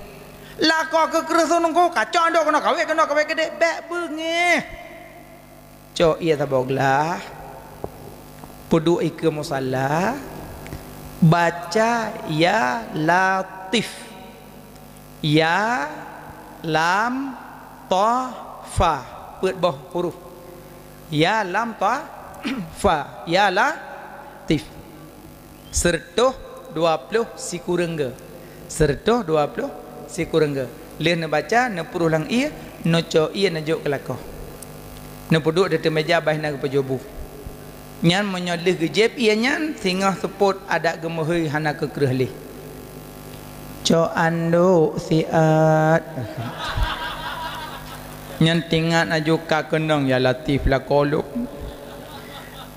Lako kekerusan nunggu kacau ndo kena kawe gede. Bek bengeh. Cok ia taboglah puduk ke musalla baca ya latif ya lam ta fa put boh huruf ya lam ta fa ya latif sertuh 20 sikurengga sertuh 20 sikurengga leh ne baca ne puruh lang ia no cok ia najuk kelako na puduk di meja baik nak pejobu. Nyan menyolih gejep ia nyan singah seput ada gemuhui hana kekerlih. Co ando siat. Nyan tingat ajuka kenong ya latif la koluk.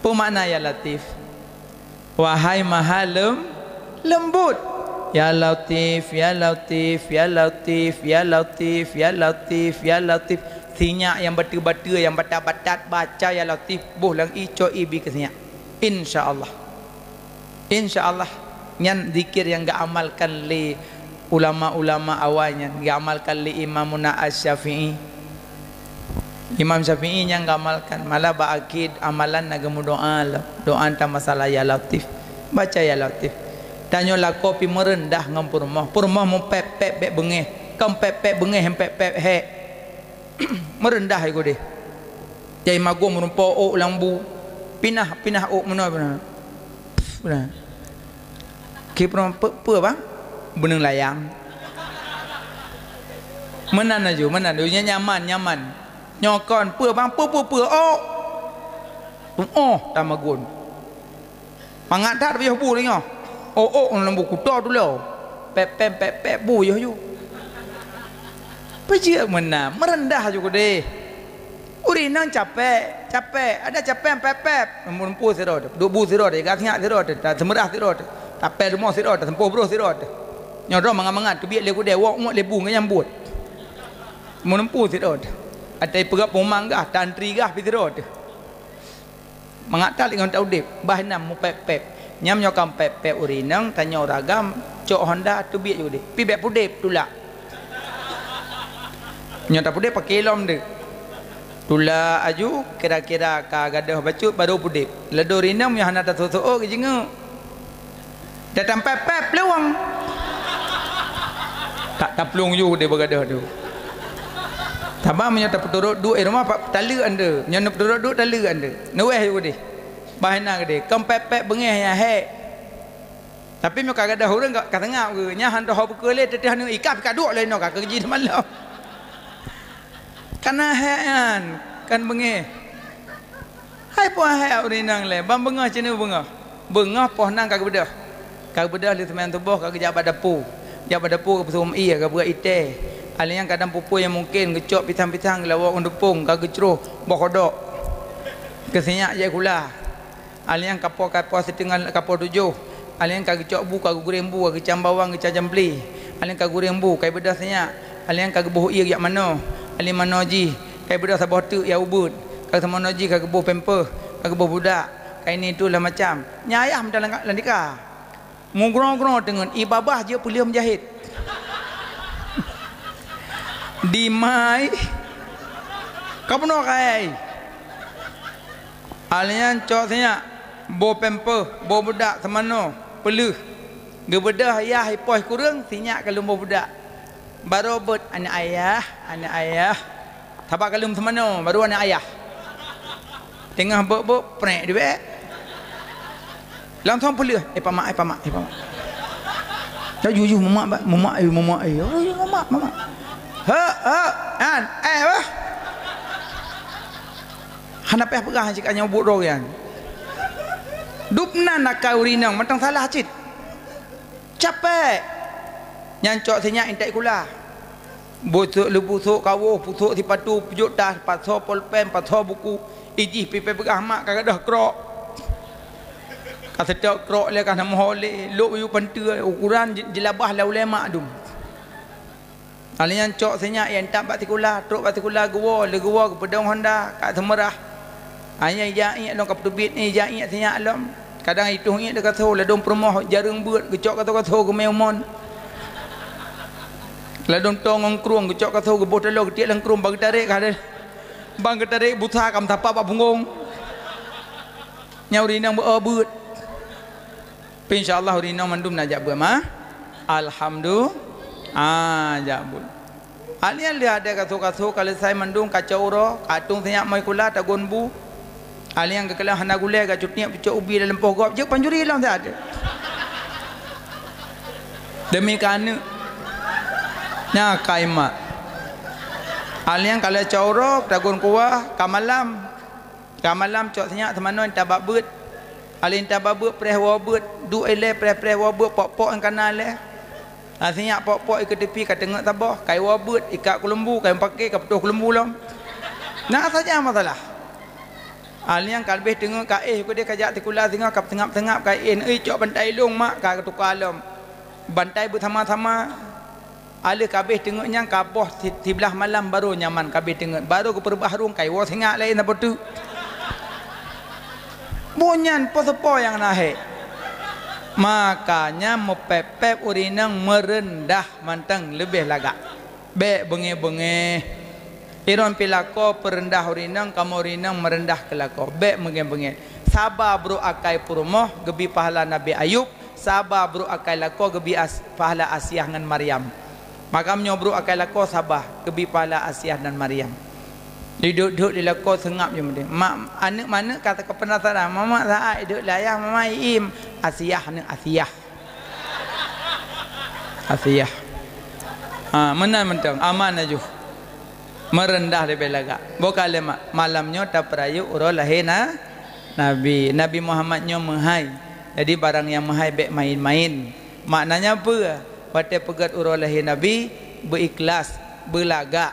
Pemakna ya latif. Wahai maha lembut. Ya latif, ya latif, ya latif, ya latif, ya latif, ya latif. Sinyak yang batu-batu yang batat-batat baca ya latif buh lang ico ibi ke sinyak. Insyaallah. Insyaallah Nyan zikir yang gak amalkan li ulama-ulama awalnya, gak amalkan li Imamuna Asy-Syafi'i. Imam Syafi'i yang gak amalkan, malah ba'akid amalan nagamu doa anta masalah ya latif, baca ya latif. Tanyo la kopi merendah ngampur mah mau pep bengeh, kam pep bengeh pep he. Merendah iku deh. Jai mago merumpo o lambu pinah o mana benar. Kipron pe bang beneng layang. Menan aju nyaman. Nyokon pe bang pe oh tamagun. Pangatat biar bu lagi oh lambu kuto dulu. Pep bu yo. Pejia mana merendah juga deh. Urinang capek, ada capek pep, mempu sirot, dubu sirot, gatnya sirot, semerah sirot, tapel rumah sirot, sempuh bro sirot. Nyodo mangat kebiak leku dia, wak lebu nganyambut. Mempu sirot. Ada pegap pemanggah, tantri gah sirot. Mangat tak dengan tahu dep, bahanam mu pep. Nyam nyokam pep urinang, tanya ragam, cok Honda tu biak juga deh. Pibek pudep tulak. Nyata pudep pakai lom deh. Tula aju kira-kira ka gadah bacut baru pudip ledo rinam yang hana tato-to ke jenga datang pep lewang tak taplung ju dia bergadah tu tabah menyata peturut du rumah pak tala anda nyana peturut du tala anda nueh ju deh bahana gede kam pep bengeh ya he tapi mo ka gadah urang ka tengah ke nya han dah bekele teteh hanu ikap ka duk lain ka kerji malam karena hean kan bengeh hai puah hai urinang le bang bengah cina bengah poh nang kagak bedah li teman tubuh kagak jabat dapu ke pesum iya kagak ite ali yang kadang pupu yang mungkin gecok pitang-pitang lawak undupung kagak ceruh bokodok kesenyak je kula ali yang kapo setengah kapo 7 ali yang kagak cok bu kagak goreng bu kagak cambawang kagak jambli ali yang kagak goreng bu kai bedah senyak ali yang kagak boh iya yak mano ali manoji kai budak sabah tu ya ubud kag manoji kag boh pemper kag boh budak kai ni tu lah macam nyayah dalam landika mungrong-grong dengan ibabah je pulia menjahit di mai kapono kai alian cok senya boh pemper boh budak semano pelih gebedah ayah ipoh kurang sinyak kalau boh budak baru bet anak ayah tabak kalum semano baru anak ayah tengah bok prek dia langsung pelih pamak dah jujur mamak mama ha an wah hana peh pegah cik anya buk ro yan dupna nak urinang matang salah cit capek nyancok senyak intai kula bosok lebusok kawuh pusuk sipatu pujuk tas paso polpen paso buku ijih pipe pegah mak kagak krok kasetok krok le kan mohole luk yu pentu ukuran jelabah la ulama dum alian cok senyak yang tak batikula truk batikula gua le gua ke pedang Honda kat semerah hanya jai long kap tubit ni jai senyak lom kadang itu ngi dekat so le dom permoh jarang buat gecok kata ke meumon ladon tongong kruang gecok kata ke botol ke lang krum bang tarik kada bang tarik buta kam tapa ba bungong nyauri nang beut insyaallah rinang mandum najak berma alhamdulillah jabul alian dia ada kata kalau saya mandum kacau ro katung senyak mai kula tagon bu alian ke kelah hana gule ka cutniak picok ubi dalam pokok je panjuri lang tak ada demi kana nya kaimat alian kalau caurok tagon kuah kamalam cok senyak temanon tabak beut alin tabak preh wabut du ele preh wabut pok-pok yang kanan le asinyak pok-pok ke tepi kat tengok tabah kai wabut ikat kelembu kai pakai kat petuh kelembu long nak saja masalah alian kalbih tengok kaih ko dia kajak tikula tengok kap tengap-tengap kain cok bantai long mak ka tukar alam bantai bersama-sama ala kabeh tengok nyang kaboh sebelah malam baru nyaman kabeh tengok baru ke perbaharung kai wa sengak lain apa tu bunyan po yang naik Makanya mepepep urinang merendah manteng lebih lagak. Be benge-benge. Iron pilako perendah urinang kamu urinang merendah kelako. Be benge-benge. Sabar bro akai purumoh gebi pahala Nabi Ayub. Sabar bro akai lako gebi pahala Asyah dengan Maryam. Makamnya bro akai lako sabar gebi pahala Asyah dan Maryam. Duduk-duduk di lako sengap je mesti. Mak anak mana kata ke penasaran. Mama saat duduk layang mama im. Asyah ni Asyah. Asyah. Menan mentang aman aja. Merendah lebih lagak. Bukan lemak malamnya tak perayu urul lahir Nabi. Nabi Muhammadnya menghai. Jadi barang yang menghai baik main-main. Maknanya apa? Pada pegat urul lahir Nabi berikhlas, berlagak.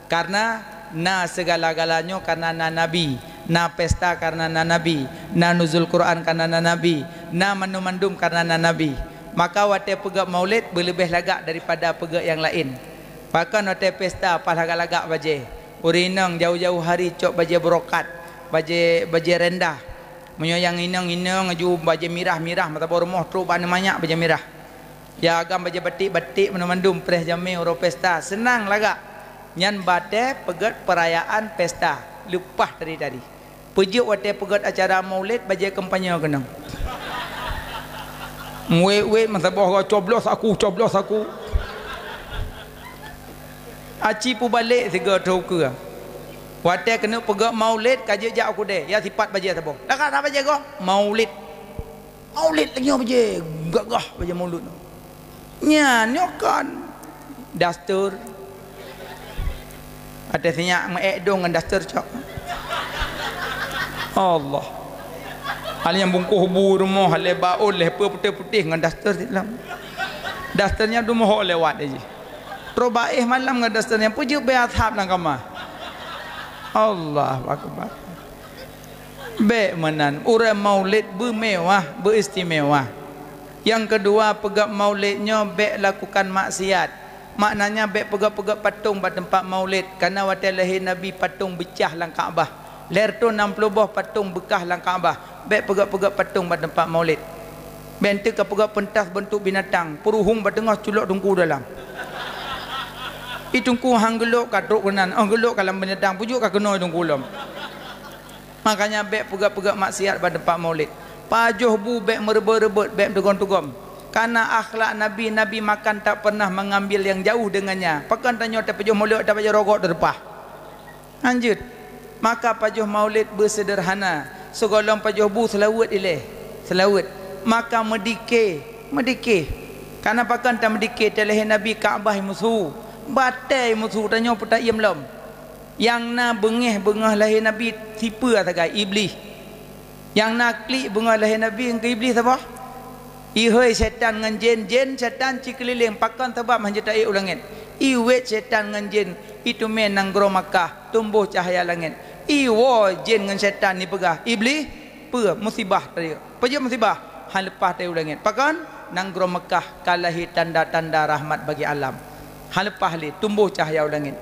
Karena na segala-galanya karena na Nabi, na pesta karena na Nabi, na nuzul Quran karena na Nabi, na mandum-mandum karena na Nabi. Maka wate pegak maulid berlebih lagak daripada pegak yang lain. Bahkan wate pesta pas lagak-lagak baje. Urinang jauh-jauh hari cok baje berokat, baje rendah. Menyoyang inang aju baje mirah-mirah mata rumah tru bana banyak baje mirah. Ya agam baje batik-batik mandum preh jami uro pesta senang lagak. Nyan bate pegat perayaan pesta lupah dari pujuk wate pegat acara maulid baje kampanye kenang we masa boh coblos aku aci pu balik tiga tau ke wate kena pegat maulid kaje jak aku deh ya sifat baje sabo dak apa baje go maulid lagi baje gagah baje maulud nya nyokan dastur ada sinyak mengedong dengan daster cok. Allah. Hal yang bungkuh bu rumah hal baul lepa putih-putih dengan daster dalam. Dasternya du moho lewat aja. Robaih malam dengan dasternya pujuk be ashab nang kama. Allahu akbar. Be menan urang maulid bermewah, beristimewa. Yang kedua pegak maulidnya be lakukan maksiat. Maknanya baik pegak-pegak patung pada tempat maulid karena waktu lahir Nabi patung becah lang Kaabah. Leher tu 60 buah patung bekah lang Kaabah. Baik pegak-pegak patung pada tempat maulid. Bente ke pegak pentas bentuk binatang, peruhung bertengah culuk tungku dalam. Itungku hang geluk katruk kenan, geluk kalam binatang pujuk ka kena tungku lam. Makanya baik pegak-pegak maksiat pada tempat maulid. Pajuh bu baik merebut-rebut, baik tegom-tegom. Karena akhlak Nabi makan tak pernah mengambil yang jauh dengannya. Pakan tanya tak pajuh maulid tak pajuh rokok terpah. Lanjut. Maka pajuh maulid bersederhana. Segolong pajuh bu selawat ilih. Selawat. Maka medikir. Karena pakan tak medikir terlahir Nabi Kaabah musuh. Batai musuh tanya peta iam lom. Yang na bengah lahir Nabi tipu atakai iblis. Yang na klik bengah lahir Nabi ke iblis apa? Ihoi setan dengan jin setan cikeliling pakan tebak menjetai ulangit. Iwet setan dengan jin itu menang gro Makkah tumbuh cahaya langit. Iwo jin dengan setan ni pegah iblis pe musibah tadi. Peje musibah hal lepas tadi ulangit. Pakan nang gro Makkah kalahi tanda-tanda rahmat bagi alam. Hal lepas li tumbuh cahaya langit.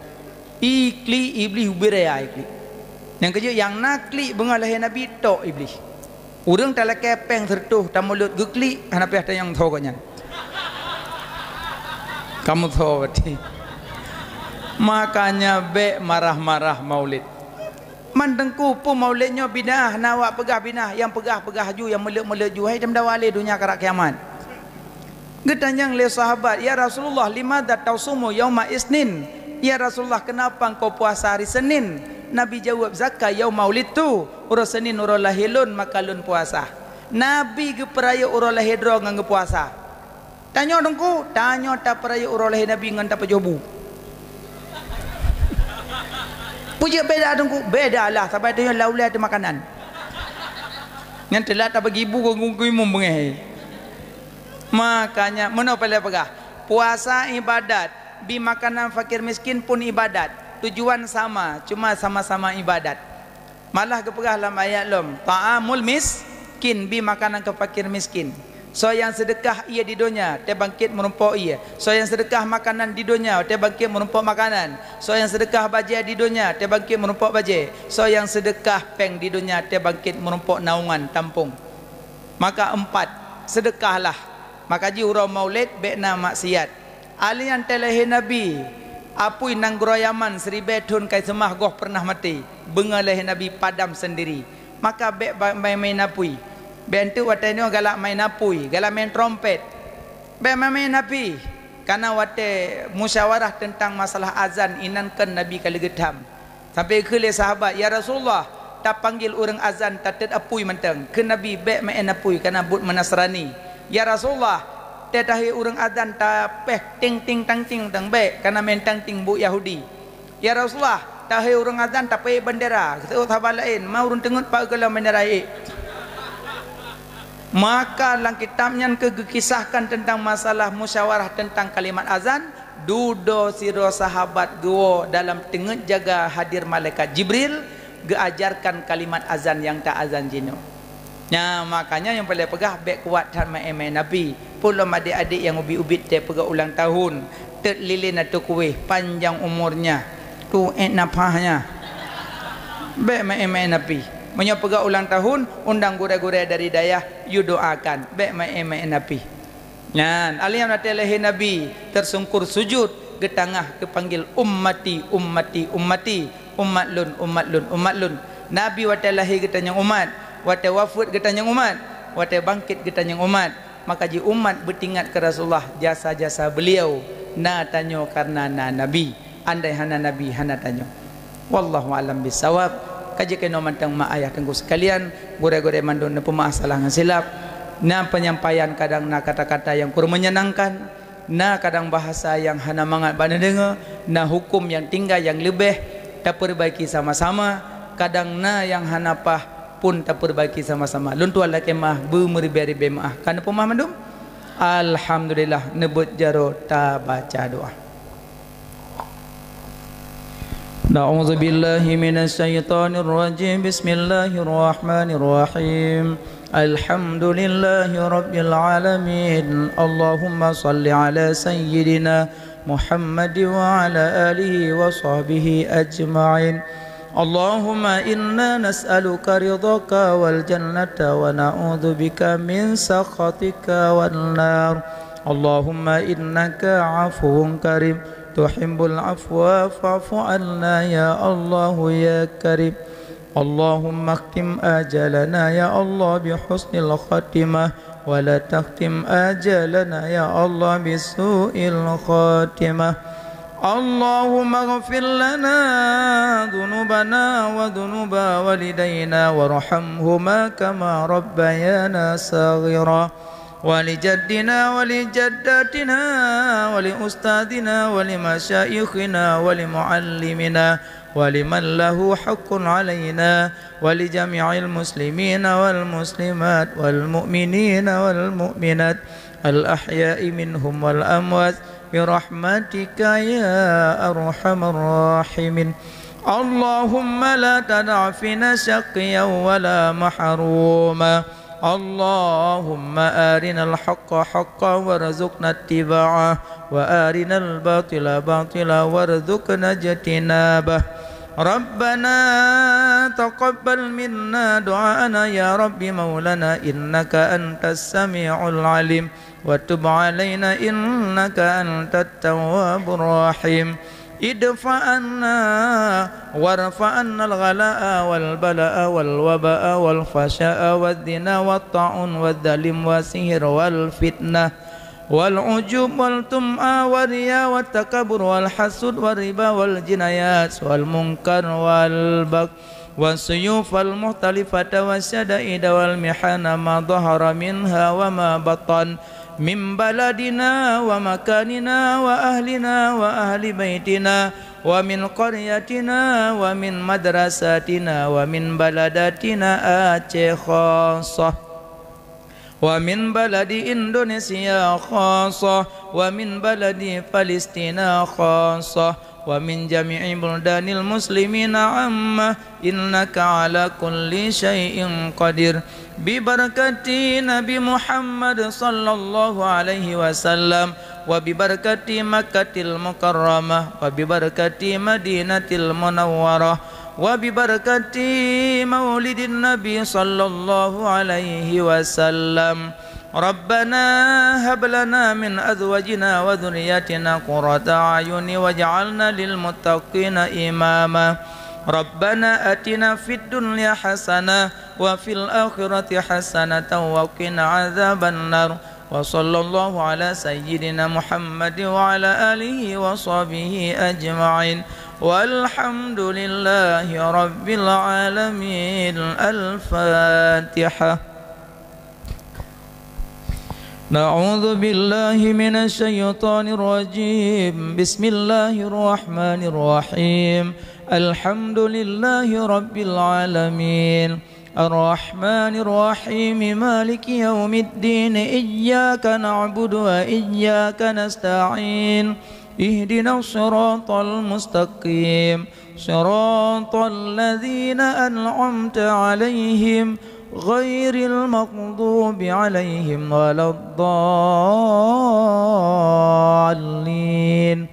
Ikli iblis ubiraya ikli. Yang kerja yang nakli bengah lahir Nabi tok iblis. Urang tak kepeng sertuh tak mulut geklik kenapa ada yang tahu kanyan kamu tahu berarti makanya be marah-marah maulid mandengku pun maulidnya bidah nawak pegah bidah yang pegah ju yang meluk ju hai dem dawali dunia karak kiamat getanjang le sahabat ya Rasulullah limadza tausumu yauma isnin ya Rasulullah kenapa engkau puasa hari Senin Nabi jawab zakka yaum maulid tu urus Senin urus lahilun maka lun puasa. Nabi ke peraya urus lahir dro ngan puasa. Tanya dongku, tanya tak peraya urus lahir Nabi ngan tak pejobu. Puja beda dongku, beda lah sampai tanya laulai ada makanan. Ngan telah tak bagi ibu kau imum bengeh. Makanya mana pala pegah. Puasa ibadat, bi makanan fakir miskin pun ibadat. Tujuan sama, cuma sama-sama ibadat. Malah kepegah dalam ayat lom ta'amul miskin bi makanan ke fakir miskin. So yang sedekah ia di dunia dia bangkit merumpok ia. So yang sedekah makanan di dunia dia bangkit merumpok makanan. So yang sedekah baje di dunia dia bangkit merumpok baje. So yang sedekah peng di dunia dia bangkit merumpok naungan tampung. Maka 4 sedekahlah. Maka ji urang maulid bekna maksiat. Alian telehe Nabi apui nang groyaman seribetun kai semah goh pernah mati. Bengaleh Nabi padam sendiri. Maka bek main apui. Bentu wateno galak main apui, galak main trompet. Bek main Nabi. Karena wate musyawarah tentang masalah azan inankan Nabi kali gedam. Sampai ke sahabat, ya Rasulullah, tak panggil orang azan tak apui menteng. Ke Nabi bek main apui karena but menasrani. Ya Rasulullah, tetahi orang azan tak peh ting ting tang ting tang bek karena main tang ting bu Yahudi. Ya Rasulullah, tahi orang azan tak peh bendera. Kita sahabat lain, mau urun tengut pak kalau bendera Maka dalam kitabnya kisahkan tentang masalah musyawarah tentang kalimat azan. Dudo siro sahabat go dalam tengah jaga hadir malaikat Jibril geajarkan kalimat azan yang tak azan jino. Nah makanya yang paling pegah bek kuat dan main Nabi. Pulau adik-adik yang ubi-ubit dia pegah ulang tahun. Tet lilin atau kuih panjang umurnya. Tu napahnya. Bek main Nabi. Menyapega ulang tahun, undang gure-gure dari dayah, you doakan. Bek main Nabi. Nah, aliyam natelehi Nabi tersungkur sujud ke tengah kepanggil ummati, ummati, ummati, umat lun, umat lun, umat lun. Nabi watelahi ketanya umat, wate wafud ketanya umat, wate bangkit ketanya umat. Maka ji umat bertingat ke Rasulullah jasa-jasa beliau. Na tanyo karena na Nabi. Andai hana Nabi hana tanyo. Wallahu alam bisawab. Kaji kena mantang mak ayah tengku sekalian, gore-gore mandon na pemasalah silap, na penyampaian kadang na kata-kata yang kurang menyenangkan, na kadang bahasa yang hana mangat bana dengar, na hukum yang tinggal yang lebih tak perbaiki sama-sama, kadang na yang hana pah pun tak perbaiki sama-sama. Luntu Allah kemah bumeri-beri maah. Kana pemah mandum? Alhamdulillah nebut jaro ta baca doa. Na'udzu billahi minasy syaithanir rajim. Bismillahirrahmanirrahim. Alhamdulillahi rabbil alamin. Allahumma salli ala sayyidina Muhammad wa ala alihi wa sahbihi ajma'in. Allahumma inna nas'aluka ridhaka wal jannata wa na'udzu bika min sakhatika wan nar. Allahumma innaka 'afuwun karim tuhibbul afwa fa'fu 'anna ya Allah ya karim. Allahumma akhtim ajalana ya Allah bi husnil khatimah wa la takhtim ajalana ya Allah bi su'il khatimah. Allahumma ighfir lana dhunubana wa dhunuba walidayna warhamhuma kama rabbayana saghira. ولجدنا ولجداتنا ولأستاذنا ولمشايخنا ولمعلمنا ولمن له حق علينا ولجميع المسلمين والمسلمات والمؤمنين والمؤمنات الأحياء منهم والأموات برحمتك يا أرحم الراحمين. اللهم لا تدع فينا شقيا ولا محروما. اللهم أرنا الحق حقا وارزقنا اتباعه وأرنا الباطل باطلا وارزقنا اجتنابه. ربنا تقبل منا دعاءنا يا رب مولانا إنك أنت السميع العليم وتب علينا إنك أنت التواب الرحيم. ادفع عنا وارفع عنا الغلاء والبلاء والوباء والفحشاء والزنا والطاعون والظلم والسحر والفتنة والعجب والطمع والرياء والتكبر والحسد والربا والجنايات والمنكر والبغي والسيوف المختلفة والشدائد والمحن ما ظهر منها وما بطن من بلدنا ومكاننا وأهلنا وأهل بيتنا ومن قريتنا ومن مدرساتنا ومن بلداتنا آتي خاصة ومن بلد إندونيسيا خاصة ومن بلد فلسطين خاصة ومن جميع بلدان المسلمين عامة إنك على كل شيء قدير. ببركة نبي محمد صلى الله عليه وسلم وببركة مكة المكرمة وببركة مدينة المنورة وببركة مولد النبي صلى الله عليه وسلم ربنا هب لنا من أزواجنا وذرياتنا قرة أعين واجعلنا للمتقين إماما ربنا آتنا في الدنيا حسنة وفي الآخرة حسنة وقنا عذاب النار وصلى الله على سيدنا محمد وعلى آله وصحبه أجمعين والحمد لله رب العالمين. الفاتحة. نعوذ بالله من الشيطان الرجيم. بسم الله الرحمن الرحيم. الحمد لله رب العالمين الرحمن الرحيم مالك يوم الدين إياك نعبد وإياك نستعين اهدنا الصراط المستقيم صراط الذين أنعمت عليهم غير المغضوب عليهم ولا الضالين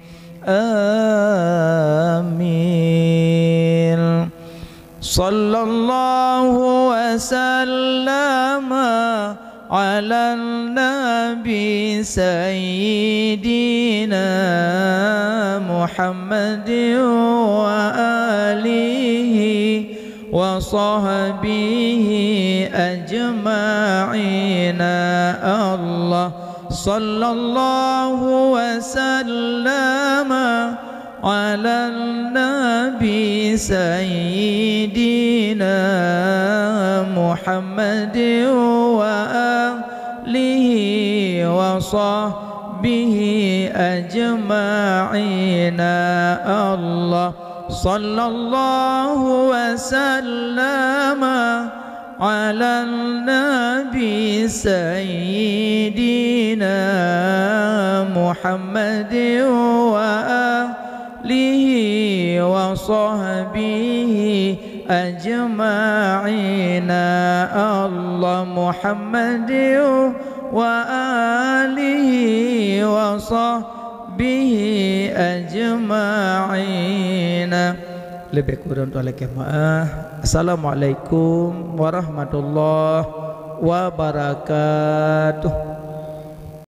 آمين. صلى الله وسلم على النبي سيدنا محمد وآله وصحبه أجمعين. الله صلى الله وسلم على النبي سيدنا محمد وآله وصحبه أجمعين. الله صلى الله وسلم على النبي سيدنا محمد وآله وصحبه أجمعين. الله محمد وآله وصحبه أجمعين. Lebih kurang oleh jemaah. Assalamualaikum warahmatullahi wabarakatuh.